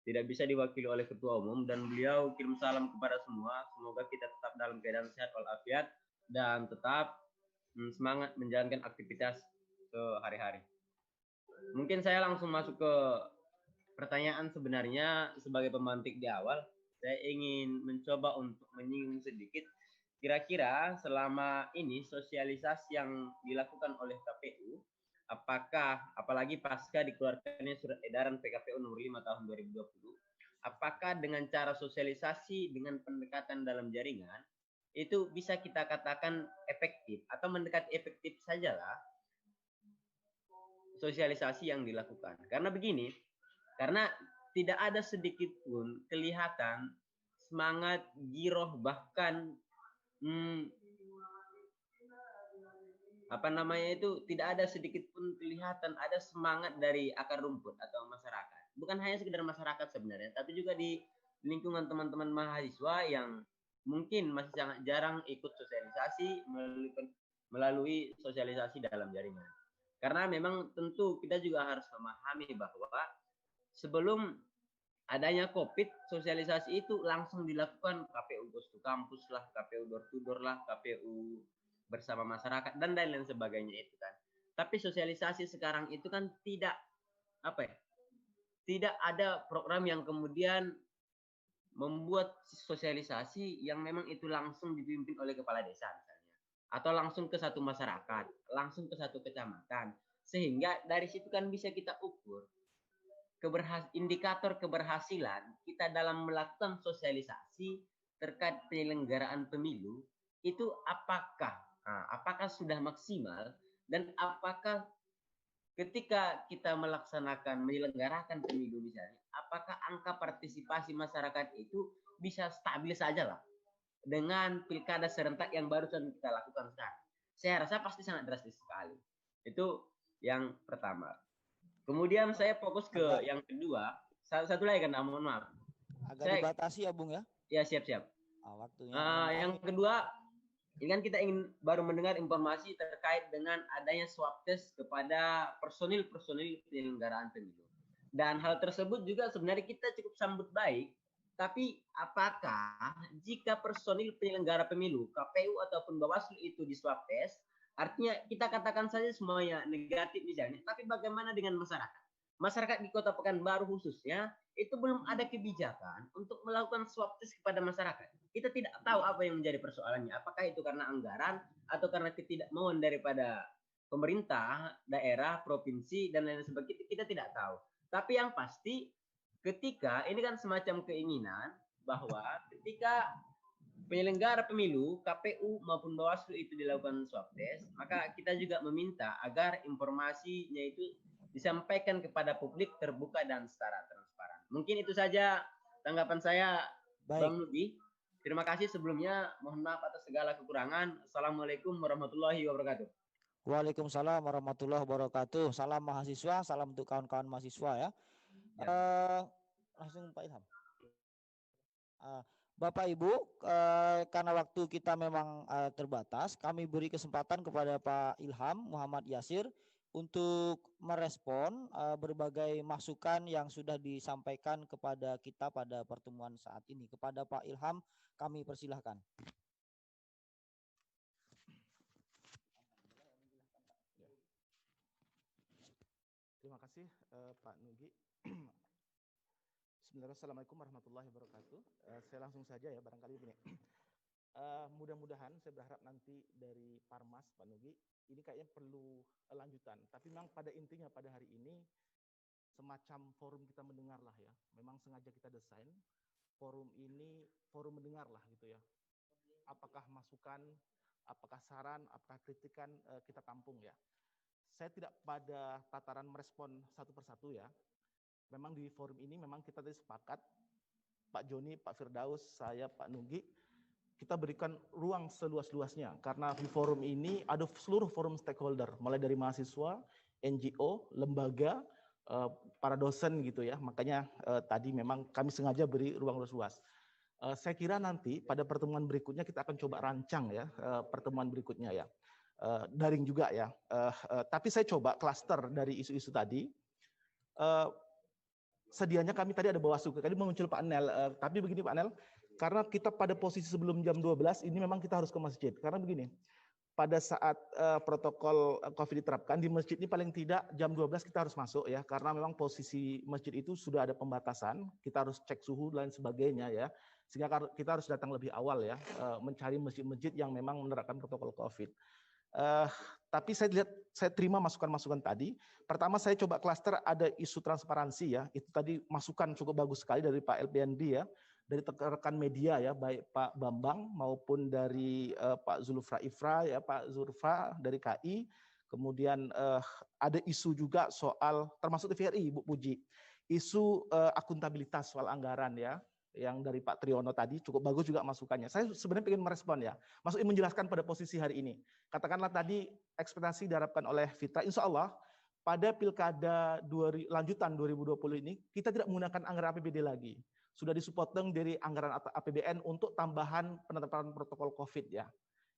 tidak bisa diwakili oleh Ketua Umum dan beliau kirim salam kepada semua. Semoga kita tetap dalam keadaan sehat walafiat dan tetap semangat menjalankan aktivitas sehari-hari. Mungkin saya langsung masuk ke pertanyaan. Sebenarnya sebagai pemantik di awal, saya ingin mencoba untuk menyinggung sedikit kira-kira selama ini sosialisasi yang dilakukan oleh KPU, apakah apalagi pasca dikeluarkannya surat edaran PKPU nomor 5 tahun 2020, apakah dengan cara sosialisasi dengan pendekatan dalam jaringan itu bisa kita katakan efektif atau mendekati efektif sajalah sosialisasi yang dilakukan. Karena begini, karena tidak ada sedikit pun kelihatan semangat, giroh, bahkan tidak ada sedikit pun kelihatan ada semangat dari akar rumput atau masyarakat. Bukan hanya sekedar masyarakat sebenarnya, tapi juga di lingkungan teman-teman mahasiswa yang mungkin masih sangat jarang ikut sosialisasi melalui sosialisasi dalam jaringan. Karena memang tentu kita juga harus memahami bahwa sebelum adanya COVID, sosialisasi itu langsung dilakukan KPU Ghost to Campus lah, KPU door to door lah, KPU bersama masyarakat dan lain-lain sebagainya itu kan. Tapi sosialisasi sekarang itu kan tidak ada program yang kemudian membuat sosialisasi yang memang itu langsung dipimpin oleh kepala desa misalnya, atau langsung ke satu masyarakat, langsung ke satu kecamatan, sehingga dari situ kan bisa kita ukur indikator keberhasilan kita dalam melakukan sosialisasi terkait penyelenggaraan pemilu itu apakah sudah maksimal, dan apakah ketika kita menyelenggarakan pemilu misalnya, apakah angka partisipasi masyarakat itu bisa stabil saja lah dengan pilkada serentak yang barusan kita lakukan sekarang. Saya rasa pasti sangat drastis sekali. Itu yang pertama. Kemudian saya fokus ke yang kedua. Satu lagi kan, mohon maaf. Agak dibatasi ya Bung ya? Ya, siap-siap. Waktunya. Yang kedua, Ini kan kita ingin baru mendengar informasi terkait dengan adanya swab test kepada personil-personil penyelenggaraan pemilu. Dan hal tersebut juga sebenarnya kita cukup sambut baik. Tapi apakah jika personil penyelenggara pemilu, KPU ataupun Bawaslu itu di swab test, artinya kita katakan saja semuanya negatif misalnya, tapi bagaimana dengan masyarakat? Masyarakat di Kota Pekanbaru khususnya, itu belum ada kebijakan untuk melakukan swab test kepada masyarakat. Kita tidak tahu apa yang menjadi persoalannya. Apakah itu karena anggaran atau karena ketidakmauan daripada pemerintah, daerah, provinsi, dan lain sebagainya, kita tidak tahu. Tapi yang pasti, ketika ini kan semacam keinginan bahwa ketika penyelenggara pemilu, KPU maupun Bawaslu itu dilakukan swab test, maka kita juga meminta agar informasinya itu disampaikan kepada publik terbuka dan secara transparan. Mungkin itu saja tanggapan saya, Bang Nugi. Terima kasih sebelumnya. Mohon maaf atas segala kekurangan. Assalamualaikum warahmatullahi wabarakatuh. Waalaikumsalam warahmatullahi wabarakatuh. Salam mahasiswa, salam untuk kawan-kawan mahasiswa ya. Langsung Pak Ilham. Bapak Ibu, karena waktu kita memang terbatas, kami beri kesempatan kepada Pak Ilham Muhammad Yasir untuk merespon berbagai masukan yang sudah disampaikan kepada kita pada pertemuan saat ini. Kepada Pak Ilham, kami persilahkan. Terima kasih Pak Nugi. Bismillahirrahmanirrahim. Assalamualaikum warahmatullahi wabarakatuh. Saya langsung saja ya, barangkali begini. Mudah-mudahan saya berharap nanti dari Parmas Pak Nugi, ini kayaknya perlu lanjutan. Tapi memang pada intinya pada hari ini semacam forum kita mendengar lah ya. Memang sengaja kita desain forum ini forum mendengar lah gitu ya. Apakah masukan, apakah saran, apakah kritikan kita tampung ya. Saya tidak pada tataran merespon satu persatu ya. Memang di forum ini memang kita tadi sepakat, Pak Joni, Pak Firdaus, saya, Pak Nugi, kita berikan ruang seluas-luasnya. Karena di forum ini ada seluruh forum stakeholder, mulai dari mahasiswa, NGO, lembaga, para dosen gitu ya. Makanya tadi memang kami sengaja beri ruang luas. Saya kira nanti pada pertemuan berikutnya kita akan coba rancang ya, pertemuan berikutnya ya. Daring juga ya. Tapi saya coba klaster dari isu-isu tadi. Sedianya kami tadi ada Bawaslu, tadi muncul Pak Nel. Tapi begini Pak Nel, karena kita pada posisi sebelum jam 12 ini memang kita harus ke masjid. Karena begini, pada saat protokol COVID diterapkan di masjid ini paling tidak jam 12 kita harus masuk ya. Karena memang posisi masjid itu sudah ada pembatasan, kita harus cek suhu dan sebagainya ya. Sehingga kita harus datang lebih awal ya, mencari masjid-masjid yang memang menerapkan protokol COVID. Tapi saya terima masukan-masukan tadi. Pertama saya coba klaster ada isu transparansi ya. Itu tadi masukan cukup bagus sekali dari Pak LPNB ya, dari rekan media ya, baik Pak Bambang maupun dari Pak Zulfra Ifra ya, Pak Zulfa dari KI. Kemudian ada isu juga soal termasuk TVRI Bu Puji, isu akuntabilitas soal anggaran ya. Yang dari Pak Triono tadi cukup bagus juga masukannya. Saya sebenarnya ingin merespon ya, maksudnya menjelaskan pada posisi hari ini. Katakanlah tadi ekspektasi diharapkan oleh Fitra, insya Allah pada pilkada lanjutan 2020 ini kita tidak menggunakan anggaran APBD lagi. Sudah disepotong dari anggaran APBN untuk tambahan penetapan protokol COVID ya.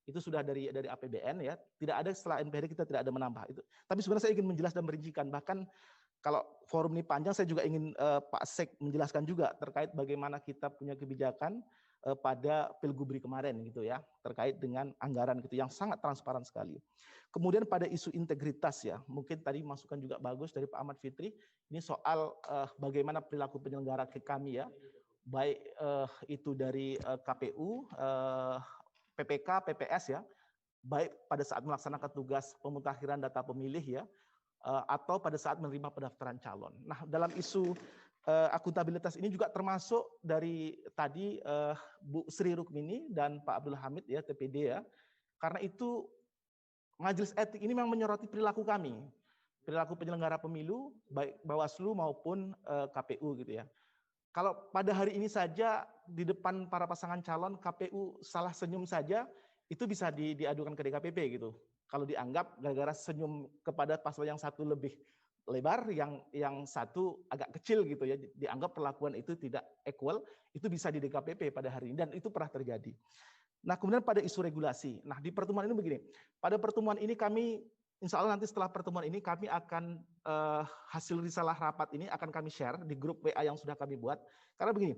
Itu sudah dari APBN ya. Tidak ada setelah NPD kita tidak ada menambah itu. Tapi sebenarnya saya ingin menjelaskan dan merincikan, bahkan kalau forum ini panjang, saya juga ingin Pak Sek menjelaskan juga terkait bagaimana kita punya kebijakan pada Pilgubri kemarin gitu ya, terkait dengan anggaran gitu yang sangat transparan sekali. Kemudian pada isu integritas ya, mungkin tadi masukan juga bagus dari Pak Ahmad Fitri, ini soal bagaimana perilaku penyelenggara ke kami ya, baik itu dari KPU, PPK, PPS ya, baik pada saat melaksanakan tugas pemutakhiran data pemilih ya, atau pada saat menerima pendaftaran calon. Nah, dalam isu akuntabilitas ini juga termasuk dari tadi Bu Sri Rukmini dan Pak Abdul Hamid ya, TPD ya. Karena itu Majelis Etik ini memang menyoroti perilaku kami, perilaku penyelenggara pemilu baik Bawaslu maupun KPU gitu ya. Kalau pada hari ini saja di depan para pasangan calon KPU salah senyum saja itu bisa diadukan ke DKPP gitu. Kalau dianggap gara-gara senyum kepada paslon yang satu lebih lebar, yang satu agak kecil gitu ya, dianggap perlakuan itu tidak equal, itu bisa di DKPP pada hari ini dan itu pernah terjadi. Nah, kemudian pada isu regulasi. Nah, di pertemuan ini begini. Pada pertemuan ini kami, insya Allah nanti setelah pertemuan ini kami akan hasil risalah rapat ini akan kami share di grup WA yang sudah kami buat. Karena begini,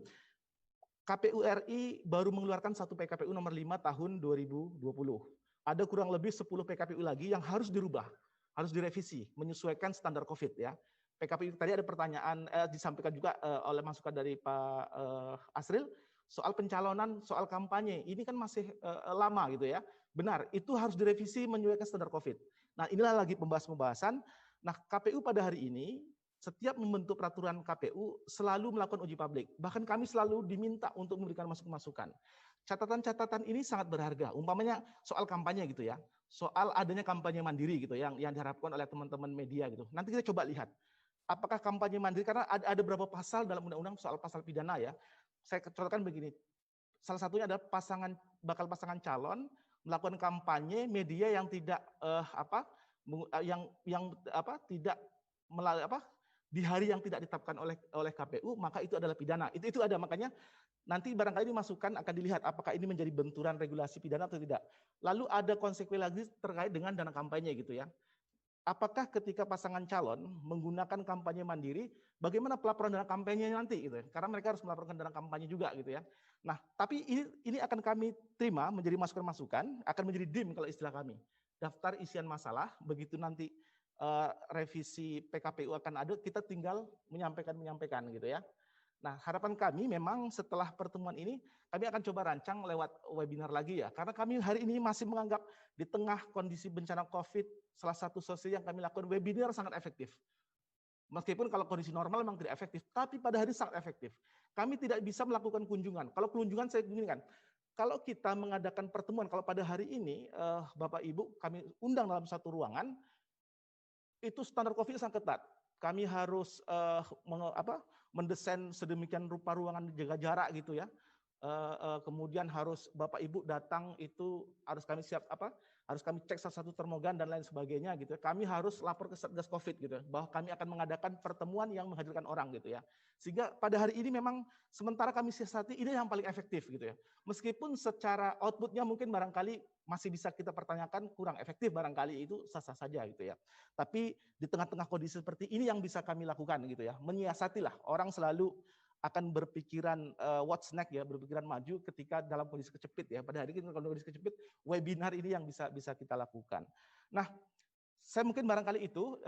KPU RI baru mengeluarkan satu PKPU nomor 5 tahun 2020. Ada kurang lebih 10 PKPU lagi yang harus dirubah, harus direvisi, menyesuaikan standar COVID ya. PKPU tadi ada pertanyaan disampaikan juga oleh masukan dari Pak Asril soal pencalonan, soal kampanye. Ini kan masih lama gitu ya. Benar, itu harus direvisi menyesuaikan standar COVID. Nah, inilah lagi pembahasan. Nah, KPU pada hari ini setiap membentuk peraturan KPU selalu melakukan uji publik. Bahkan kami selalu diminta untuk memberikan masukan-masukan. Catatan-catatan ini sangat berharga. Umpamanya soal kampanye gitu ya. Soal adanya kampanye mandiri gitu yang diharapkan oleh teman-teman media gitu. Nanti kita coba lihat apakah kampanye mandiri, karena ada beberapa pasal dalam undang-undang soal pasal pidana ya. Saya contohkan begini, salah satunya adalah bakal pasangan calon melakukan kampanye media yang tidak tidak di hari yang tidak ditetapkan oleh KPU, maka itu adalah pidana. Itu ada, makanya nanti barangkali ini masukan akan dilihat apakah ini menjadi benturan regulasi pidana atau tidak. Lalu ada konsekuensi lagi terkait dengan dana kampanye gitu ya. Apakah ketika pasangan calon menggunakan kampanye mandiri, bagaimana pelaporan dana kampanye nanti gitu ya? Karena mereka harus melaporkan dana kampanye juga gitu ya. Nah, tapi ini akan kami terima menjadi masukan-masukan, akan menjadi DIM kalau istilah kami. Daftar isian masalah, begitu nanti revisi PKPU akan ada, kita tinggal menyampaikan gitu ya. Nah, harapan kami memang setelah pertemuan ini, kami akan coba rancang lewat webinar lagi ya. Karena kami hari ini masih menganggap di tengah kondisi bencana COVID, salah satu solusi yang kami lakukan webinar sangat efektif. Meskipun kalau kondisi normal memang tidak efektif, tapi pada hari sangat efektif. Kami tidak bisa melakukan kunjungan. Kalau kunjungan saya begini kan, kalau kita mengadakan pertemuan, kalau pada hari ini Bapak Ibu kami undang dalam satu ruangan, itu standar COVID sangat ketat. Kami harus mendesain sedemikian rupa ruangan jaga jarak gitu ya. Kemudian harus Bapak Ibu datang itu harus kami harus kami cek satu termogan dan lain sebagainya gitu. Kami harus lapor ke Satgas Covid gitu bahwa kami akan mengadakan pertemuan yang menghadirkan orang gitu ya. Sehingga pada hari ini memang sementara kami siasati ini yang paling efektif gitu ya. Meskipun secara outputnya mungkin barangkali masih bisa kita pertanyakan kurang efektif barangkali, itu sah-sah saja gitu ya. Tapi di tengah-tengah kondisi seperti ini yang bisa kami lakukan gitu ya. Menyiasatilah, orang selalu akan berpikiran what's next ya, berpikiran maju ketika dalam kondisi kecepit ya. Pada hari ini kalau kondisi kecepit, webinar ini yang bisa kita lakukan. Nah, saya mungkin barangkali itu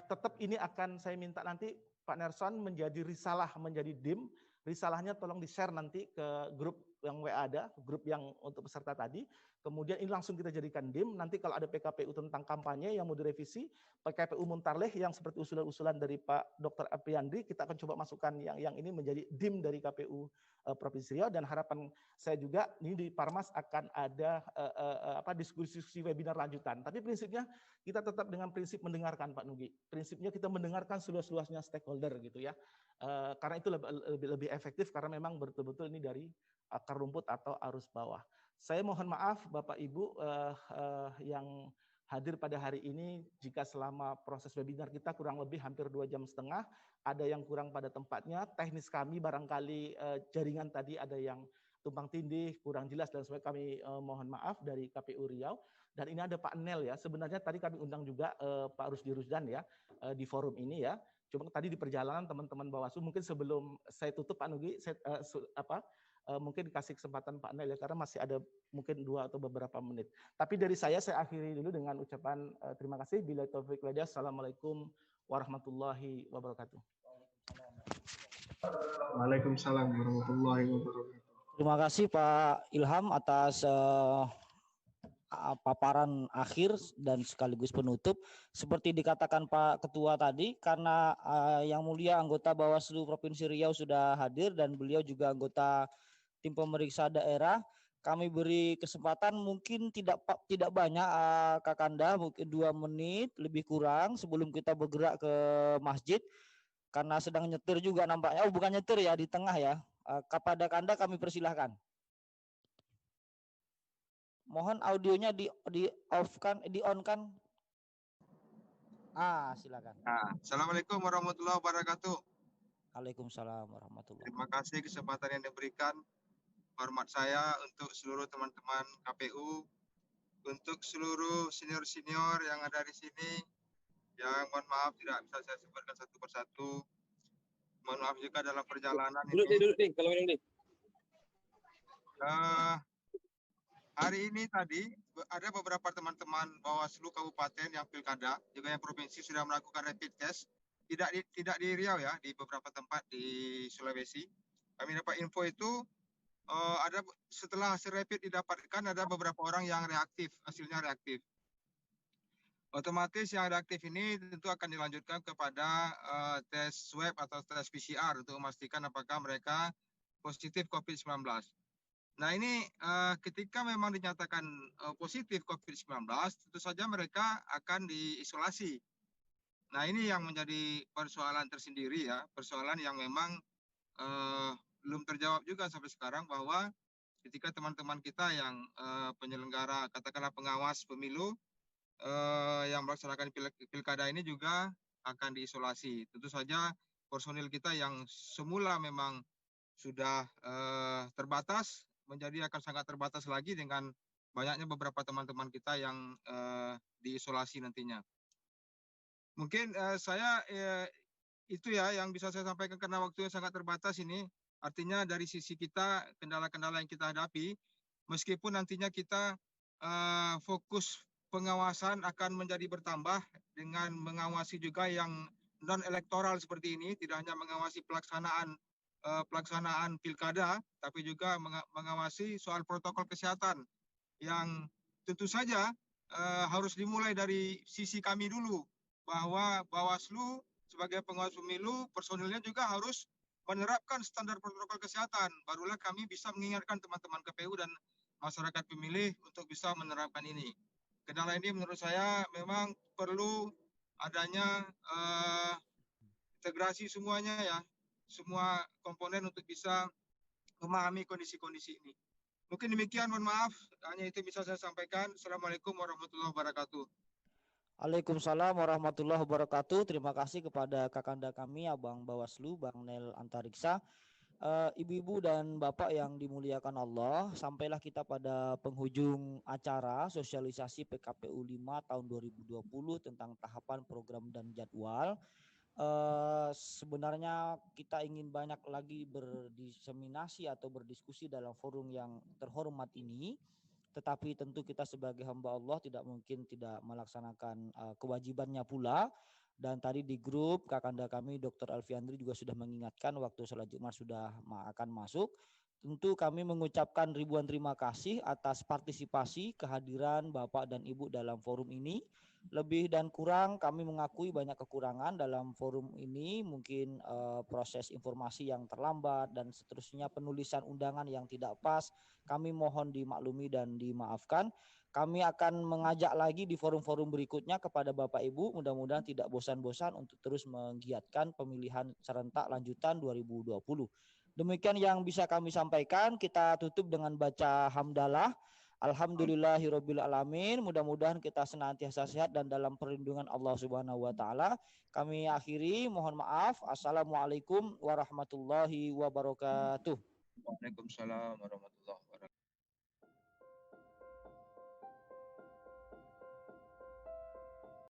tetap ini akan saya minta nanti Pak Nerson menjadi risalah, menjadi DIM. Risalahnya tolong di-share nanti ke grup yang WA ada, grup yang untuk peserta tadi. Kemudian ini langsung kita jadikan DIM. Nanti kalau ada PKPU tentang kampanye yang mau direvisi, PKPU Muntarleh yang seperti usulan-usulan dari Pak Dr. Apriandri, kita akan coba masukkan yang ini menjadi DIM dari KPU Provinsi Riau. Dan harapan saya juga ini di Parmas akan ada diskusi webinar lanjutan. Tapi prinsipnya kita tetap dengan prinsip mendengarkan Pak Nugi. Prinsipnya kita mendengarkan seluas-luasnya stakeholder gitu ya. Karena itu lebih efektif karena memang betul-betul ini dari akar rumput atau arus bawah. Saya mohon maaf Bapak Ibu yang hadir pada hari ini jika selama proses webinar kita kurang lebih hampir 2,5 jam, ada yang kurang pada tempatnya, teknis kami barangkali jaringan tadi ada yang tumpang tindih, kurang jelas dan sebagainya, kami mohon maaf dari KPU Riau. Dan ini ada Pak Nel ya, sebenarnya tadi kami undang juga Pak Rusdi Rusdan ya di forum ini ya. Cuma tadi di perjalanan teman-teman Bawaslu, mungkin sebelum saya tutup Pak Nugi, mungkin dikasih kesempatan Pak Nel ya, karena masih ada mungkin 2 atau beberapa menit. Tapi dari saya akhiri dulu dengan ucapan terima kasih. Billahi taufiq wal hidayah. Assalamualaikum warahmatullahi wabarakatuh. Waalaikumsalam warahmatullahi wabarakatuh. Terima kasih Pak Ilham atas paparan akhir dan sekaligus penutup. Seperti dikatakan Pak Ketua tadi, karena yang mulia anggota Bawaslu Provinsi Riau sudah hadir dan beliau juga anggota tim pemeriksa daerah, kami beri kesempatan mungkin tidak banyak Kakanda, mungkin 2 menit lebih kurang sebelum kita bergerak ke masjid karena sedang nyetir juga nampaknya. Oh, bukan nyetir ya, di tengah ya. Kepada Kanda kami persilahkan. Mohon audionya di off-kan, di on-kan. Silakan. Assalamualaikum warahmatullahi wabarakatuh. Waalaikumsalam warahmatullahi wabarakatuh. Terima kasih kesempatan yang diberikan hormat saya untuk seluruh teman-teman KPU, untuk seluruh senior-senior yang ada di sini, yang mohon maaf tidak bisa saya sebutkan satu persatu. Mohon maaf juga dalam perjalanan Duduk ini. kalau minum deh. Hari ini tadi ada beberapa teman-teman Bawaslu Kabupaten yang pilkada, juga yang provinsi sudah melakukan rapid test. Tidak di Riau ya, di beberapa tempat di Sulawesi. Kami dapat info itu ada setelah hasil rapid didapatkan ada beberapa orang yang reaktif, hasilnya reaktif. Otomatis yang reaktif ini tentu akan dilanjutkan kepada tes swab atau tes PCR untuk memastikan apakah mereka positif COVID-19. Nah ini ketika memang dinyatakan positif COVID-19, tentu saja mereka akan diisolasi. Nah ini yang menjadi persoalan tersendiri ya, persoalan yang memang belum terjawab juga sampai sekarang, bahwa ketika teman-teman kita yang penyelenggara, katakanlah pengawas pemilu, yang melaksanakan pilkada ini juga akan diisolasi. Tentu saja personil kita yang semula memang sudah terbatas, menjadi akan sangat terbatas lagi dengan banyaknya beberapa teman-teman kita yang diisolasi nantinya. Mungkin saya itu ya yang bisa saya sampaikan karena waktunya sangat terbatas ini. Artinya dari sisi kita, kendala-kendala yang kita hadapi, meskipun nantinya kita fokus pengawasan akan menjadi bertambah dengan mengawasi juga yang non-elektoral seperti ini, tidak hanya mengawasi pelaksanaan pilkada, tapi juga mengawasi soal protokol kesehatan yang tentu saja harus dimulai dari sisi kami dulu, bahwa Bawaslu sebagai pengawas pemilu, personilnya juga harus menerapkan standar protokol kesehatan. Barulah kami bisa mengingatkan teman-teman KPU dan masyarakat pemilih untuk bisa menerapkan ini. Kendala ini menurut saya memang perlu adanya integrasi semuanya ya, semua komponen untuk bisa memahami kondisi-kondisi ini. Mungkin demikian, mohon maaf, hanya itu bisa saya sampaikan. Assalamualaikum warahmatullahi wabarakatuh. Waalaikumsalam warahmatullahi wabarakatuh. Terima kasih kepada kakanda kami, Abang Bawaslu, Bang Nel Antariksa. Ibu-ibu dan bapak yang dimuliakan Allah, sampailah kita pada penghujung acara sosialisasi PKPU 5 tahun 2020 tentang tahapan program dan jadwal. Sebenarnya kita ingin banyak lagi berdiseminasi atau berdiskusi dalam forum yang terhormat ini, tetapi tentu kita sebagai hamba Allah tidak mungkin tidak melaksanakan kewajibannya pula. Dan tadi di grup kakanda kami Dr. Alfiandri juga sudah mengingatkan waktu sholat Jumat sudah akan masuk. Tentu kami mengucapkan ribuan terima kasih atas partisipasi kehadiran Bapak dan Ibu dalam forum ini. Lebih dan kurang kami mengakui banyak kekurangan dalam forum ini, mungkin proses informasi yang terlambat dan seterusnya, penulisan undangan yang tidak pas. Kami mohon dimaklumi dan dimaafkan. Kami akan mengajak lagi di forum-forum berikutnya kepada Bapak Ibu, mudah-mudahan tidak bosan-bosan untuk terus menggiatkan pemilihan serentak lanjutan 2020. Demikian yang bisa kami sampaikan. Kita tutup dengan baca hamdalah. Alhamdulillahirabbil alamin. Mudah-mudahan kita senantiasa sehat dan dalam perlindungan Allah Subhanahu wa taala. Kami akhiri, mohon maaf. Assalamualaikum warahmatullahi wabarakatuh. Waalaikumsalam warahmatullahi wabarakatuh.